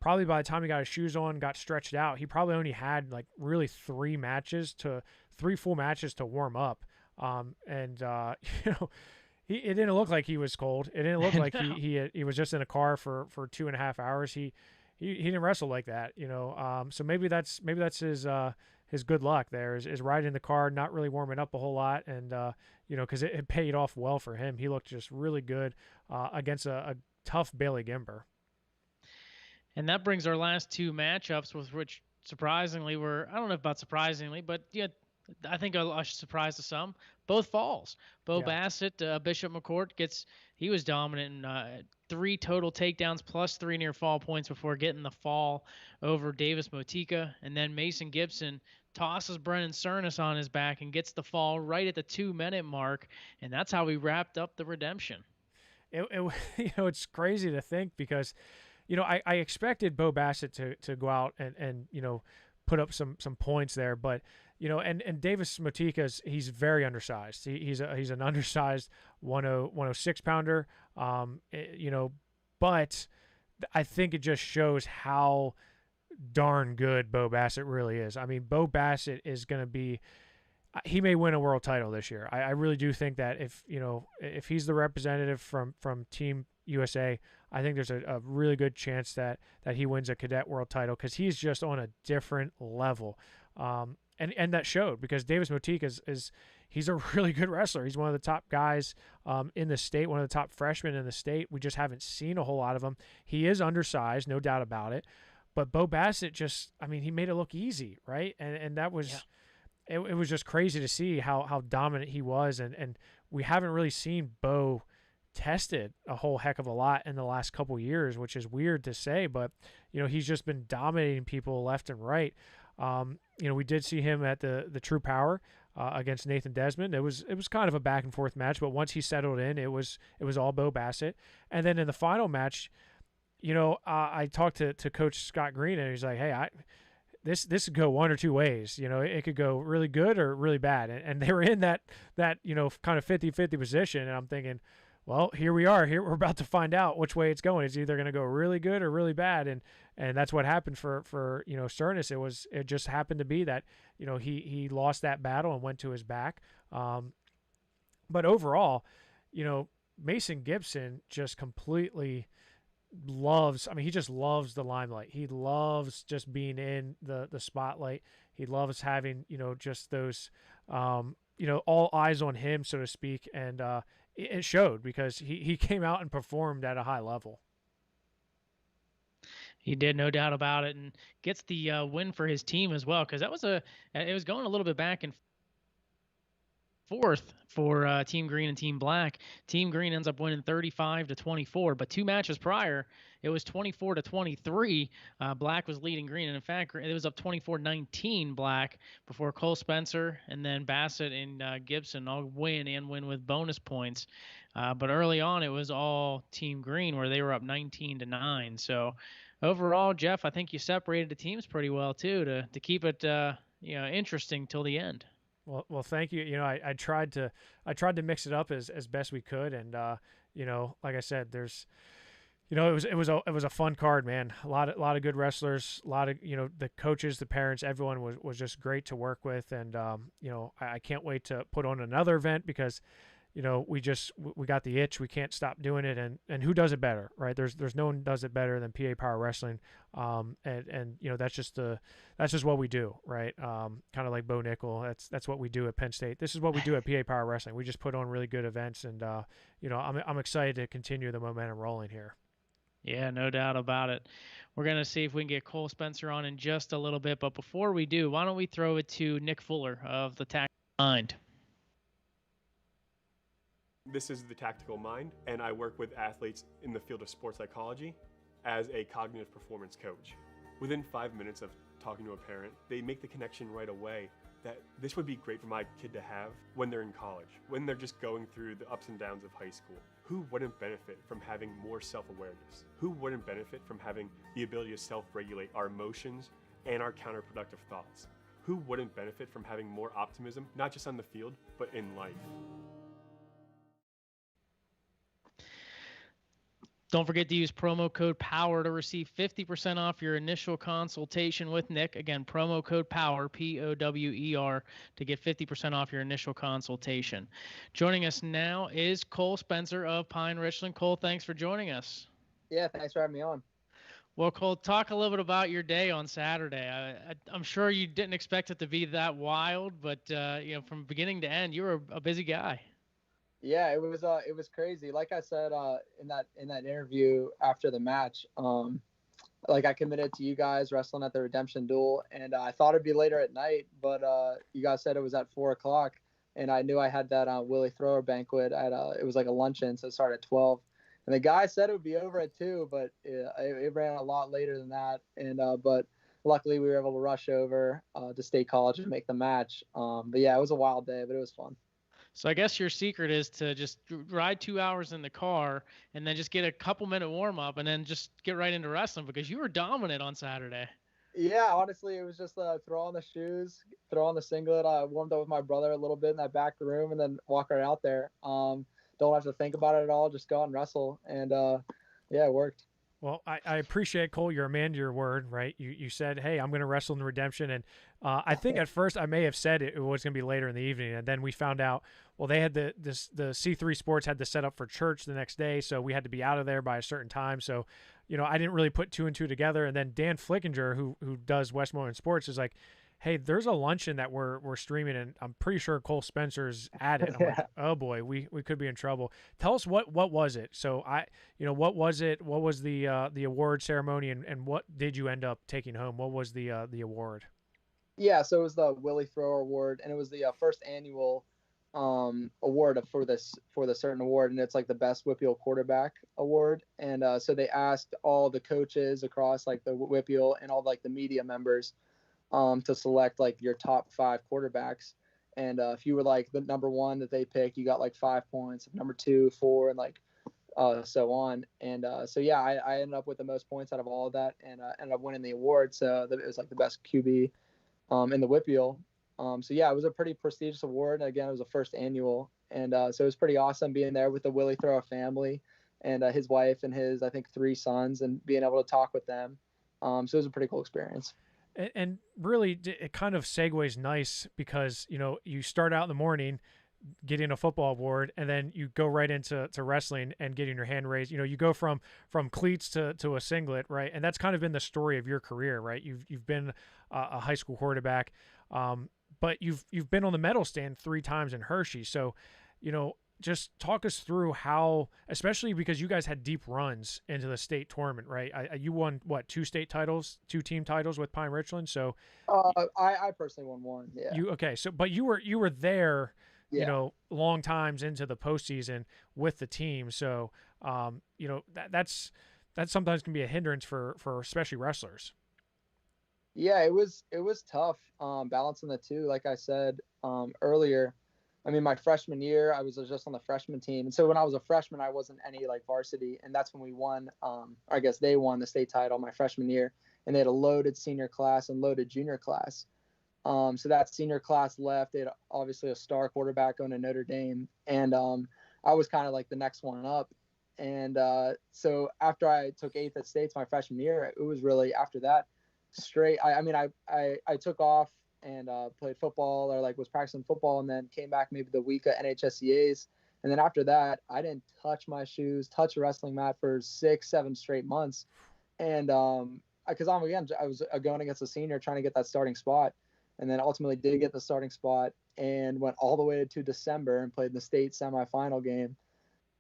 probably by the time he got his shoes on, got stretched out, he probably only had like really 3 full matches to warm up. It didn't look like he was cold. It didn't look like he was just in a car for 2.5 hours. He didn't wrestle like that, so maybe that's his good luck there is riding the car, not really warming up a whole lot. And, cause it paid off well for him. He looked just really good, against a tough Bailey Gimber. And that brings our last two matchups, with which surprisingly were, I don't know about surprisingly, but yeah, I think a surprise to some. Both falls. Bo Yeah. Bassett, Bishop McCourt he was dominant in 3 total takedowns plus 3 near fall points before getting the fall over Davis Motika. And then Mason Gibson tosses Brennan Cernus on his back and gets the fall right at the 2-minute mark. And that's how we wrapped up the redemption. It's crazy to think because, I expected Bo Bassett to go out and put up some points there, but and Davis Motika's, he's very undersized. He's an undersized 106 pounder. But I think it just shows how darn good Bo Bassett really is. I mean, Bo Bassett is going to be. He may win a world title this year. I really do think that if he's the representative from Team USA, I think there's a really good chance that he wins a cadet world title because he's just on a different level. And that showed because Davis Motika he's a really good wrestler. He's one of the top guys in the state, one of the top freshmen in the state. We just haven't seen a whole lot of him. He is undersized, no doubt about it. But Bo Bassett he made it look easy, right? And that was... Yeah. It was just crazy to see how dominant he was, and we haven't really seen Bo tested a whole heck of a lot in the last couple years, which is weird to say, but he's just been dominating people left and right. We did see him at the True Power against Nathan Desmond. It was kind of a back and forth match, but once he settled in, it was all Bo Bassett. And then in the final match, I talked to Coach Scott Green, and he's like, "Hey, This could go one or two ways. It could go really good or really bad. And they were in that kind of 50-50 position. And I'm thinking, well, here we are. Here we're about to find out which way it's going. It's either going to go really good or really bad. And that's what happened for Cernus. It just happened to be that, he lost that battle and went to his back. But overall, Mason Gibson just completely he just loves the limelight. He loves just being in the spotlight. He loves having, just those, all eyes on him, so to speak. And it showed because he came out and performed at a high level. He did, no doubt about it, and gets the win for his team as well, because it was going a little bit back and forth for Team Green and Team Black. Team Green ends up winning 35-24, but 2 matches prior, it was 24-23. Black was leading Green, and in fact, it was up 24-19 Black before Cole Spencer and then Bassett and Gibson all win with bonus points. But early on, it was all Team Green where they were up 19-9. So overall, Jeff, I think you separated the teams pretty well too to keep it interesting till the end. Well, thank you. I tried to mix it up as best we could, and like I said, there's, it was a fun card, man. A lot of good wrestlers, a lot of the coaches, the parents, everyone was just great to work with, and I can't wait to put on another event because we got the itch. We can't stop doing it, and who does it better, right? There's no one does it better than PA Power Wrestling, and that's just what we do, right? Kind of like Bo Nickel. That's what we do at Penn State. This is what we do at PA Power Wrestling. We just put on really good events, and I'm excited to continue the momentum rolling here. Yeah, no doubt about it. We're going to see if we can get Cole Spencer on in just a little bit, but before we do, why don't we throw it to Nick Fuller of the Tactical Mind. This is the Tactical Mind, and I work with athletes in the field of sports psychology as a cognitive performance coach. Within 5 minutes of talking to a parent, they make the connection right away that this would be great for my kid to have when they're in college, when they're just going through the ups and downs of high school. Who wouldn't benefit from having more self-awareness? Who wouldn't benefit from having the ability to self-regulate our emotions and our counterproductive thoughts? Who wouldn't benefit from having more optimism, not just on the field, but in life? Don't forget to use promo code POWER to receive 50% off your initial consultation with Nick. Again, promo code POWER, POWER, to get 50% off your initial consultation. Joining us now is Cole Spencer of Pine-Richland. Cole, thanks for joining us. Yeah, thanks for having me on. Well, Cole, talk a little bit about your day on Saturday. I'm sure you didn't expect it to be that wild, but from beginning to end, you were a busy guy. Yeah, it was crazy. Like I said in that interview after the match, like I committed to you guys wrestling at the Redemption Duel, and I thought it'd be later at night, but you guys said it was at 4 o'clock, and I knew I had that Willie Thrower banquet at it was like a luncheon, so it started at 12. And the guy said it would be over at 2, but it ran a lot later than that. And but luckily we were able to rush over to State College and make the match. But yeah, it was a wild day, but it was fun. So I guess your secret is to just ride 2 hours in the car and then just get a couple-minute warm-up and then just get right into wrestling, because you were dominant on Saturday. Yeah, honestly, it was just throw on the shoes, throw on the singlet. I warmed up with my brother a little bit in that back room, and then walk right out there. Don't have to think about it at all. Just go out and wrestle. And yeah, it worked. Well, I appreciate, Cole, you're a man to your word, right? You said, hey, I'm going to wrestle in the Redemption. And I think at first I may have said it was going to be later in the evening. And then we found out, well, they had the C3 Sports had to set up for church the next day. So we had to be out of there by a certain time. So, I didn't really put 2 and 2 together. And then Dan Flickinger, who does Westmoreland Sports, is like, hey, there's a luncheon that we're streaming, and I'm pretty sure Cole Spencer's at it. I'm like, oh boy, we could be in trouble. Tell us what was it? So what was it? What was the award ceremony, and what did you end up taking home? What was the award? Yeah, so it was the Willie Thrower Award, and it was the first annual award for the certain award, and it's like the best WPIAL quarterback award. And so they asked all the coaches across like the WPIAL and all like the media members to select like your top 5 quarterbacks. And if you were like the number 1 that they picked, you got like 5 points. If number 2, 4, and like so on. And so yeah, I ended up with the most points out of all of that, and ended up winning the award. So it was like the best QB in the WPIAL. So yeah, it was a pretty prestigious award. And again, it was the first annual, and so it was pretty awesome being there with the Willie Thrower family and his wife and his, I think, 3 sons, and being able to talk with them. So it was a pretty cool experience. And really, it kind of segues nice because, you start out in the morning getting a football award, and then you go right into wrestling and getting your hand raised. You go from cleats to a singlet, right? And that's kind of been the story of your career, right? You've been a high school quarterback, but you've been on the medal stand 3 times in Hershey. So, just talk us through how, especially because you guys had deep runs into the state tournament, right? You won what, 2 state titles, 2 team titles with Pine-Richland. So, I personally won 1. Yeah. Okay. So, but you were there, yeah. Long times into the postseason with the team. So, that's sometimes can be a hindrance for especially wrestlers. Yeah, it was tough balancing the 2. Like I said earlier, I mean, my freshman year, I was just on the freshman team. And so when I was a freshman, I wasn't any like varsity. And that's when we won, I guess they won the state title my freshman year. And they had a loaded senior class and loaded junior class. So that senior class left. They had obviously a star quarterback going to Notre Dame. And I was kind of like the next one up. And so after I took 8th at States my freshman year, it was really after that straight. I took off and played football, or like was practicing football, and then came back maybe the week of NHSCAs. And then after that, I didn't touch my shoes, touch a wrestling mat for 6-7 straight months. And because I was going against a senior trying to get that starting spot, and then ultimately did get the starting spot and went all the way to December and played the state semifinal game.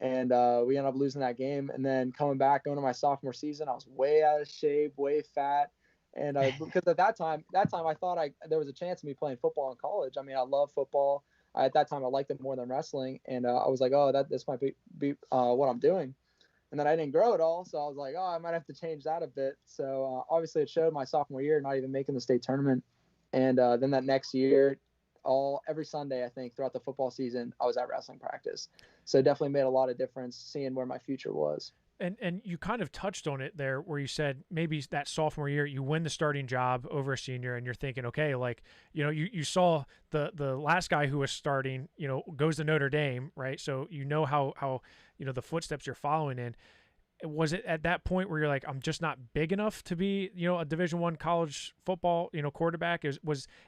And we ended up losing that game. And then coming back, going to my sophomore season, I was way out of shape, way fat. And because at that time I thought there was a chance of me playing football in college. I mean, I love football. At that time, I liked it more than wrestling. And I was like, oh, this might be what I'm doing. And then I didn't grow at all. So I was like, oh, I might have to change that a bit. So obviously it showed my sophomore year, not even making the state tournament. And then that next year, every Sunday, I think, throughout the football season, I was at wrestling practice. So it definitely made a lot of difference seeing where my future was. And you kind of touched on it there where you said maybe that sophomore year you win the starting job over a senior, and you're thinking, okay, like, you saw the last guy who was starting, goes to Notre Dame, right? So how the footsteps you're following in. Was it at that point where you're like, I'm just not big enough to be, a Division I college football, quarterback? It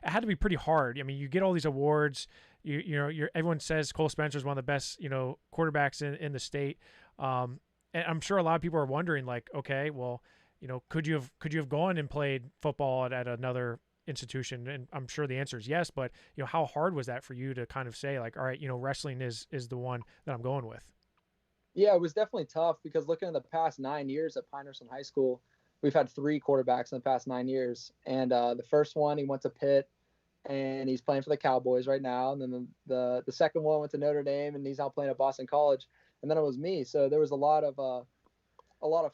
had to be pretty hard. I mean, you get all these awards, everyone says Cole Spencer is one of the best, quarterbacks in the state. And I'm sure a lot of people are wondering, like, okay, well, could you have gone and played football at another institution? And I'm sure the answer is yes. But how hard was that for you to kind of say, like, all right, wrestling is the one that I'm going with? Yeah, it was definitely tough because looking at the past 9 years at Pine-Richland High School, we've had 3 quarterbacks in the past 9 years. And the first one, he went to Pitt, and he's playing for the Cowboys right now. And then the second one went to Notre Dame, and he's now playing at Boston College. And then it was me. So there was a lot of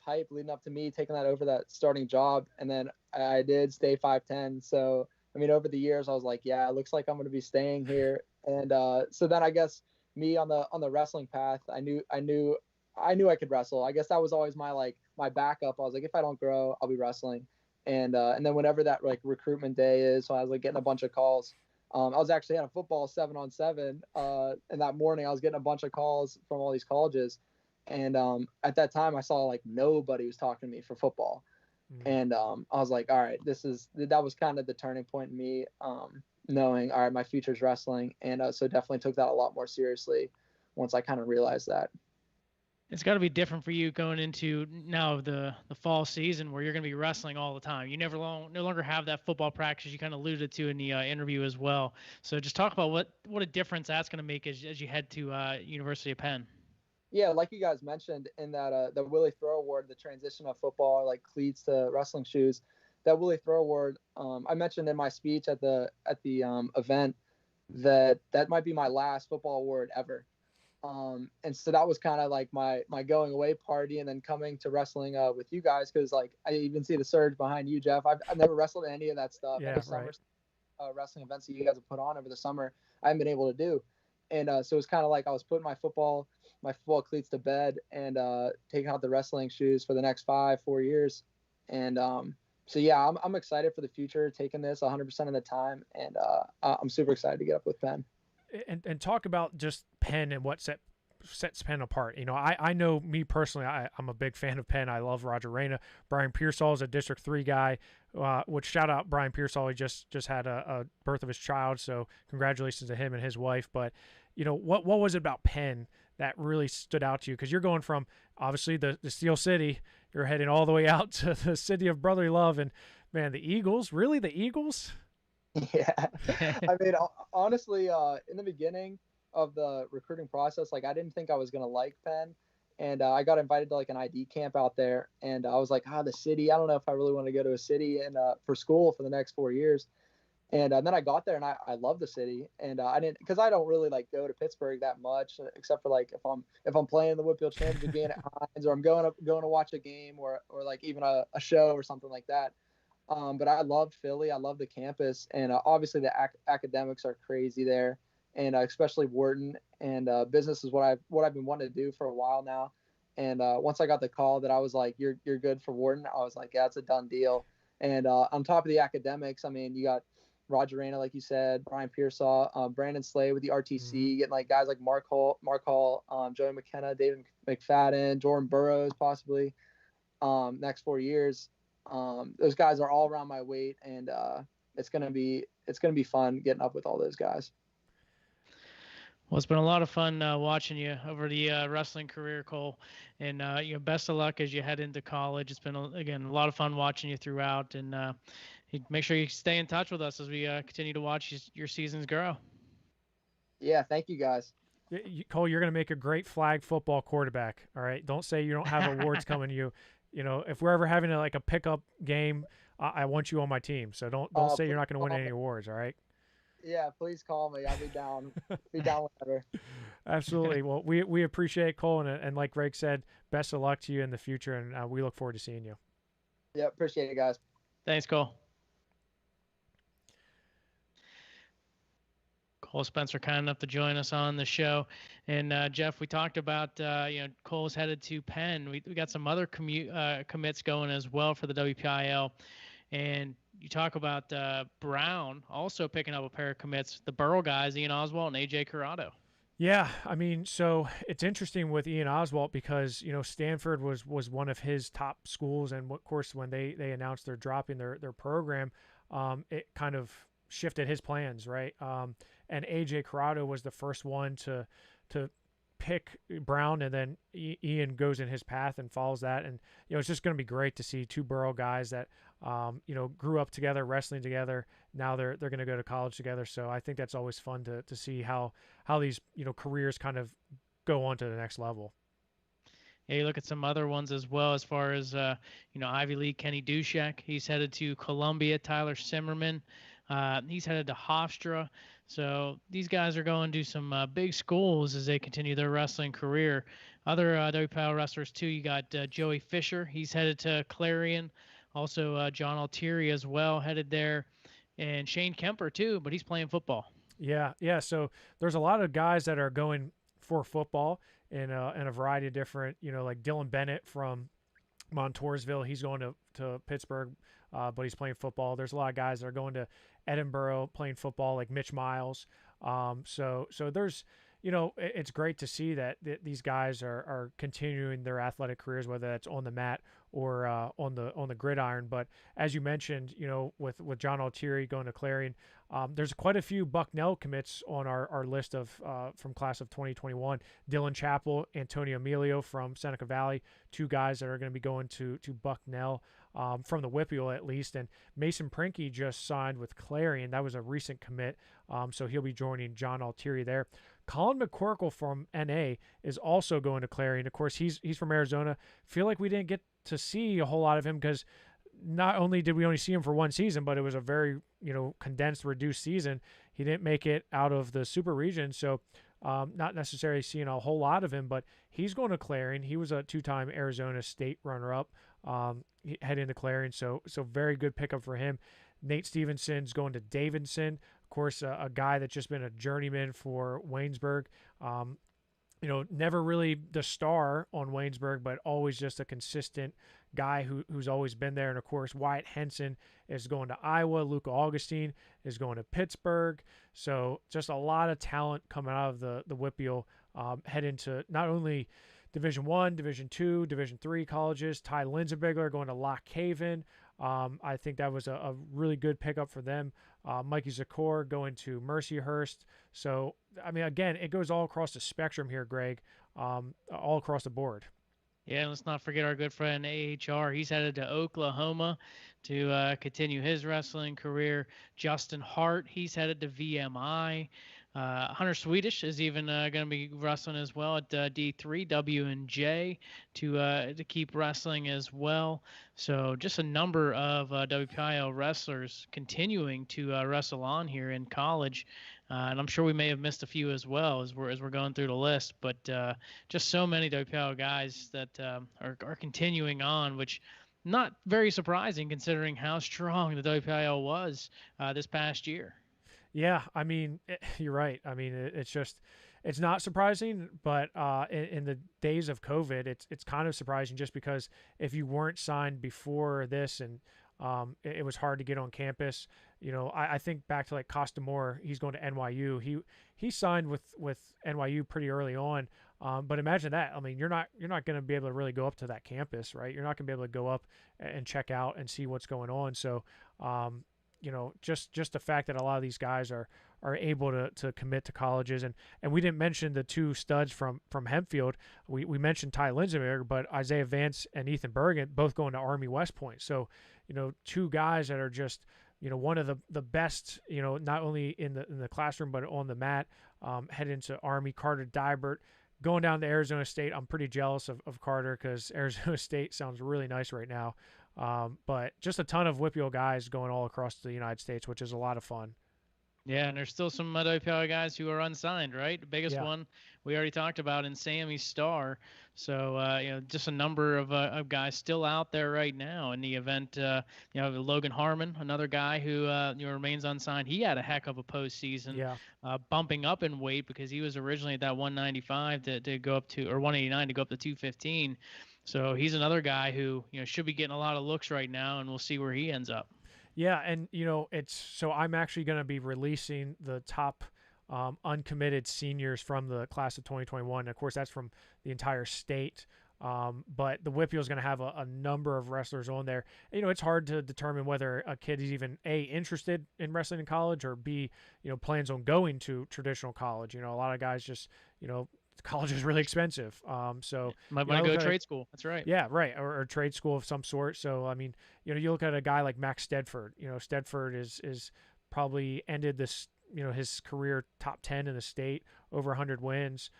hype leading up to me taking that over that starting job. And then I did stay 5'10". So, I mean, over the years, I was like, yeah, it looks like I'm going to be staying here. And so then I guess me on the wrestling path, I knew I could wrestle. I guess that was always my backup. I was like, if I don't grow, I'll be wrestling. And then whenever that like recruitment day is, so I was like getting a bunch of calls. I was actually at a football 7-on-7, and that morning I was getting a bunch of calls from all these colleges. And at that time, I saw like nobody was talking to me for football. And I was like, all right, that was kind of the turning point in me, knowing, all right, my future's wrestling. And so definitely took that a lot more seriously once I kind of realized that. It's got to be different for you going into now the fall season where you're going to be wrestling all the time. You no longer have that football practice you kind of alluded to in the interview as well. So just talk about what a difference that's going to make as you head to University of Penn. Yeah, like you guys mentioned in that the Willie Throw Award, the transition of football, like cleats to wrestling shoes, that Willie Throw Award, I mentioned in my speech at the event that might be my last football award ever. And so that was kind of like my going away party, and then coming to wrestling with you guys, because like I even see the surge behind you, Jeff. I've never wrestled in any of that stuff. Yeah, any summer wrestling events that you guys have put on over the summer, I haven't been able to do. And so it's kind of like I was putting my football cleats to bed and taking out the wrestling shoes for the next 4 years. And so yeah, I'm excited for the future, taking this 100% of the time, and I'm super excited to get up with Penn. And talk about just Penn and what sets Penn apart. You know, I know me personally, I'm a big fan of Penn. I love Roger Reyna. Brian Pearsall is a District 3 guy, which shout out Brian Pearsall. He just had a birth of his child, so congratulations to him and his wife. But, you know, what was it about Penn that really stood out to you? Because you're going from, obviously, the Steel City, you're heading all the way out to the city of brotherly love. And, man, the Eagles, really, the Eagles? Yeah. I mean, honestly, in the beginning of the recruiting process, like I didn't think I was going to like Penn. And I got invited to like an ID camp out there. And I was like, the city, I don't know if I really want to go to a city and for school for the next 4 years. And then I got there and I love the city. And I didn't, because I don't really like go to Pittsburgh that much, except for like if I'm playing the WPIAL championship game at Hines, or I'm going to watch a game or like even a show or something like that. But I loved Philly. I love the campus, and obviously the academics are crazy there, and especially Wharton. And business is what I've been wanting to do for a while now. And once I got the call that I was like, you're good for Wharton, I was like, yeah, it's a done deal. And on top of the academics, I mean, you got Roger Reyna, like you said, Brian Pearsall, Brandon Slay with the RTC, getting like guys like Mark Hall, Joey McKenna, David McFadden, Jordan Burroughs, possibly next 4 years. Those guys are all around my weight, and it's gonna be fun getting up with all those guys. Well, it's been a lot of fun watching you over the wrestling career, Cole, and best of luck as you head into college. It's been again a lot of fun watching you throughout, and make sure you stay in touch with us as we continue to watch your seasons grow. Yeah, thank you guys. Cole, you're gonna make a great flag football quarterback. All right, don't say you don't have awards coming to you. You know, if we're ever having a pickup game, I want you on my team. So don't say you're not going to win any awards. All right. Yeah, please call me. I'll be down. Whenever. Absolutely. Well, we appreciate it, Cole, and like Greg said, best of luck to you in the future, and we look forward to seeing you. Yeah, appreciate it, guys. Thanks, Cole. Cole Spencer kind enough to join us on the show. And Jeff, we talked about Cole's headed to Penn. We got some other commits going as well for the WPIAL. And you talk about Brown also picking up a pair of commits, the Burrow guys, Ian Oswell and Aj Corado. Yeah, I mean, so it's interesting with Ian Oswalt because, Stanford was one of his top schools. And of course, when they announced they're dropping their program, it kind of shifted his plans, right? And Aj Corado was the first one to pick Brown, and then Ian goes in his path and follows that. And, it's just going to be great to see two Burrow guys that, grew up together, wrestling together. Now they're going to go to college together. So I think that's always fun to see how these, careers kind of go on to the next level. Yeah, you look at some other ones as well, as far as Ivy League. Kenny Dushek, he's headed to Columbia. Tyler Simmerman, he's headed to Hofstra. So these guys are going to some big schools as they continue their wrestling career. Other WPIAL wrestlers too. You got Joey Fisher. He's headed to Clarion. Also John Altieri as well, headed there, and Shane Kemper too, but he's playing football. Yeah, yeah. So there's a lot of guys that are going for football in a variety of different, like Dylan Bennett from Montoursville. He's going to Pittsburgh, but he's playing football. There's a lot of guys that are going to Edinburgh playing football, like Mitch Miles. So there's, it's great to see that these guys are continuing their athletic careers, whether that's on the mat or on the gridiron. But as you mentioned, with John Altieri going to Clarion, there's quite a few Bucknell commits on our list of from class of 2021. Dylan Chappell, Antonio Emilio from Seneca Valley, two guys that are going to be going to Bucknell from the WPIAL at least. And Mason Prinky just signed with Clarion. That was a recent commit, so he'll be joining John Altieri there. Colin McCorkle from NA is also going to Clarion. Of course, he's from Arizona. Feel like we didn't get to see a whole lot of him because not only did we only see him for one season, but it was a very, condensed, reduced season. He didn't make it out of the super region, so not necessarily seeing a whole lot of him, but he's going to Clarion. He was a two-time Arizona State runner-up, head into Clarion, so very good pickup for him. Nate Stevenson's going to Davidson. Of course, a guy that's just been a journeyman for Waynesburg. Never really the star on Waynesburg, but always just a consistent guy who's always been there. And of course, Wyatt Henson is going to Iowa. Luca Augustine is going to Pittsburgh. So just a lot of talent coming out of the WPIAL, head into not only Division I, Division II, Division III colleges. Ty Linsenbigler going to Lock Haven. I think that was a really good pickup for them. Mikey Zakor going to Mercyhurst. So, I mean, again, it goes all across the spectrum here, Greg, all across the board. Yeah, and let's not forget our good friend AHR. He's headed to Oklahoma to continue his wrestling career. Justin Hart, he's headed to VMI. Hunter Swedish is even going to be wrestling as well at D3, W&J to keep wrestling as well. So just a number of WPIAL wrestlers continuing to wrestle on here in college. And I'm sure we may have missed a few as well as we're going through the list. But just so many WPIAL guys that are continuing on, which not very surprising considering how strong the WPIAL was this past year. Yeah, I mean, you're right. I mean, it's not surprising, but in the days of COVID, it's kind of surprising just because if you weren't signed before this and it was hard to get on campus. I think back to like Costa Moore, he's going to NYU. He signed with NYU pretty early on. But imagine that. I mean, you're not going to be able to really go up to that campus, right? You're not going to be able to go up and check out and see what's going on. So, just the fact that a lot of these guys are able to commit to colleges, and we didn't mention the two studs from Hempfield. We mentioned Ty Linsenberg, but Isaiah Vance and Ethan Bergen both going to Army West Point. So, two guys that are just, one of the best, not only in the classroom but on the mat, head into Army. Carter Dybert going down to Arizona State. I'm pretty jealous of Carter because Arizona State sounds really nice right now. But just a ton of WPIAL guys going all across the United States, which is a lot of fun. Yeah, and there's still some WPIAL guys who are unsigned, right? The biggest one we already talked about in Sammy Starr. So, just a number of guys still out there right now in the event. Logan Harmon, another guy who remains unsigned. He had a heck of a postseason, bumping up in weight because he was originally at that 195 to go up to, or 189 to go up to 215. So he's another guy who should be getting a lot of looks right now, and we'll see where he ends up. Yeah, and I'm actually going to be releasing the top uncommitted seniors from the class of 2021. Of course, that's from the entire state. But the WPIAL is going to have a number of wrestlers on there. It's hard to determine whether a kid is even A, interested in wrestling in college, or B, plans on going to traditional college. A lot of guys just, college is really expensive. So might want to go to trade school. That's right. Yeah, right. Or trade school of some sort. So, I mean, you look at a guy like Max Stedford. Stedford is probably ended this, his career top 10 in the state, over 100 wins.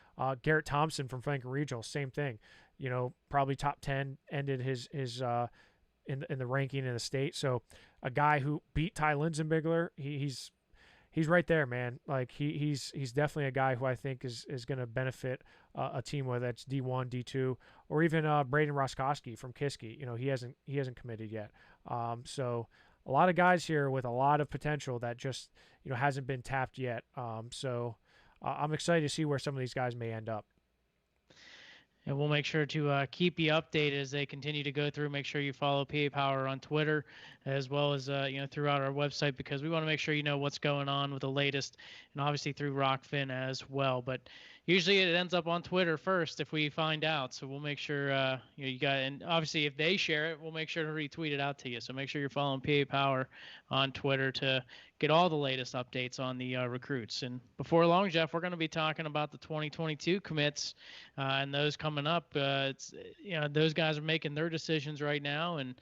Garrett Thompson from Franklin Regional, same thing. Probably top 10, ended his in the ranking in the state. So a guy who beat Ty Linsenbigler, he's right there, man. Like he's definitely a guy who I think is going to benefit a team, whether that's D1, D2, or even Braden Roskowski from Kiski. He hasn't committed yet. So a lot of guys here with a lot of potential that just hasn't been tapped yet. So I'm excited to see where some of these guys may end up. And we'll make sure to keep you updated as they continue to go through. Make sure you follow PA Power on Twitter, as well as throughout our website, because we want to make sure you know what's going on with the latest, and obviously through Rockfin as well. But usually it ends up on Twitter first if we find out. So we'll make sure you got, and obviously if they share it, we'll make sure to retweet it out to you. So make sure you're following PA Power on Twitter to get all the latest updates on the recruits. And before long, Jeff, we're going to be talking about the 2022 commits and those coming up. Those guys are making their decisions right now, and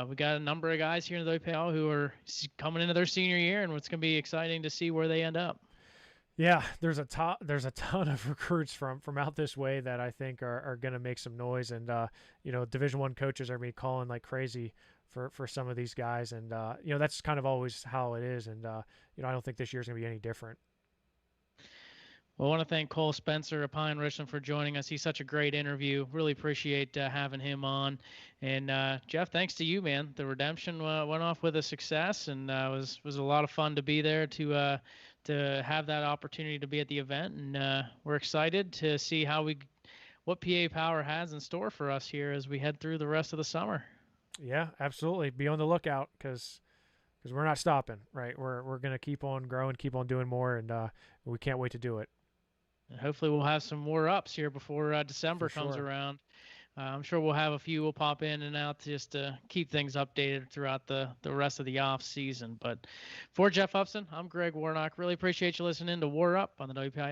we got a number of guys here in the WPIAL who are coming into their senior year, and it's going to be exciting to see where they end up. Yeah, there's a ton of recruits from out this way that I think are going to make some noise, and Division I coaches are going to be calling like crazy for some of these guys, and that's kind of always how it is, and I don't think this year's going to be any different. Well, I want to thank Cole Spencer of Pine-Richland for joining us. He's such a great interview. Really appreciate having him on. And Jeff, thanks to you, man. The redemption went off with a success, and was a lot of fun to be there to have that opportunity to be at the event. And we're excited to see what PA Power has in store for us here as we head through the rest of the summer. Yeah, absolutely. Be on the lookout because we're not stopping, right? We're going to keep on growing, keep on doing more, and we can't wait to do it. And hopefully we'll have some more ups here before December comes around. I'm sure we'll have a few will pop in and out just to keep things updated throughout the rest of the off season. But for Jeff Upson, I'm Greg Warnock. Really appreciate you listening to War Up on the WPI.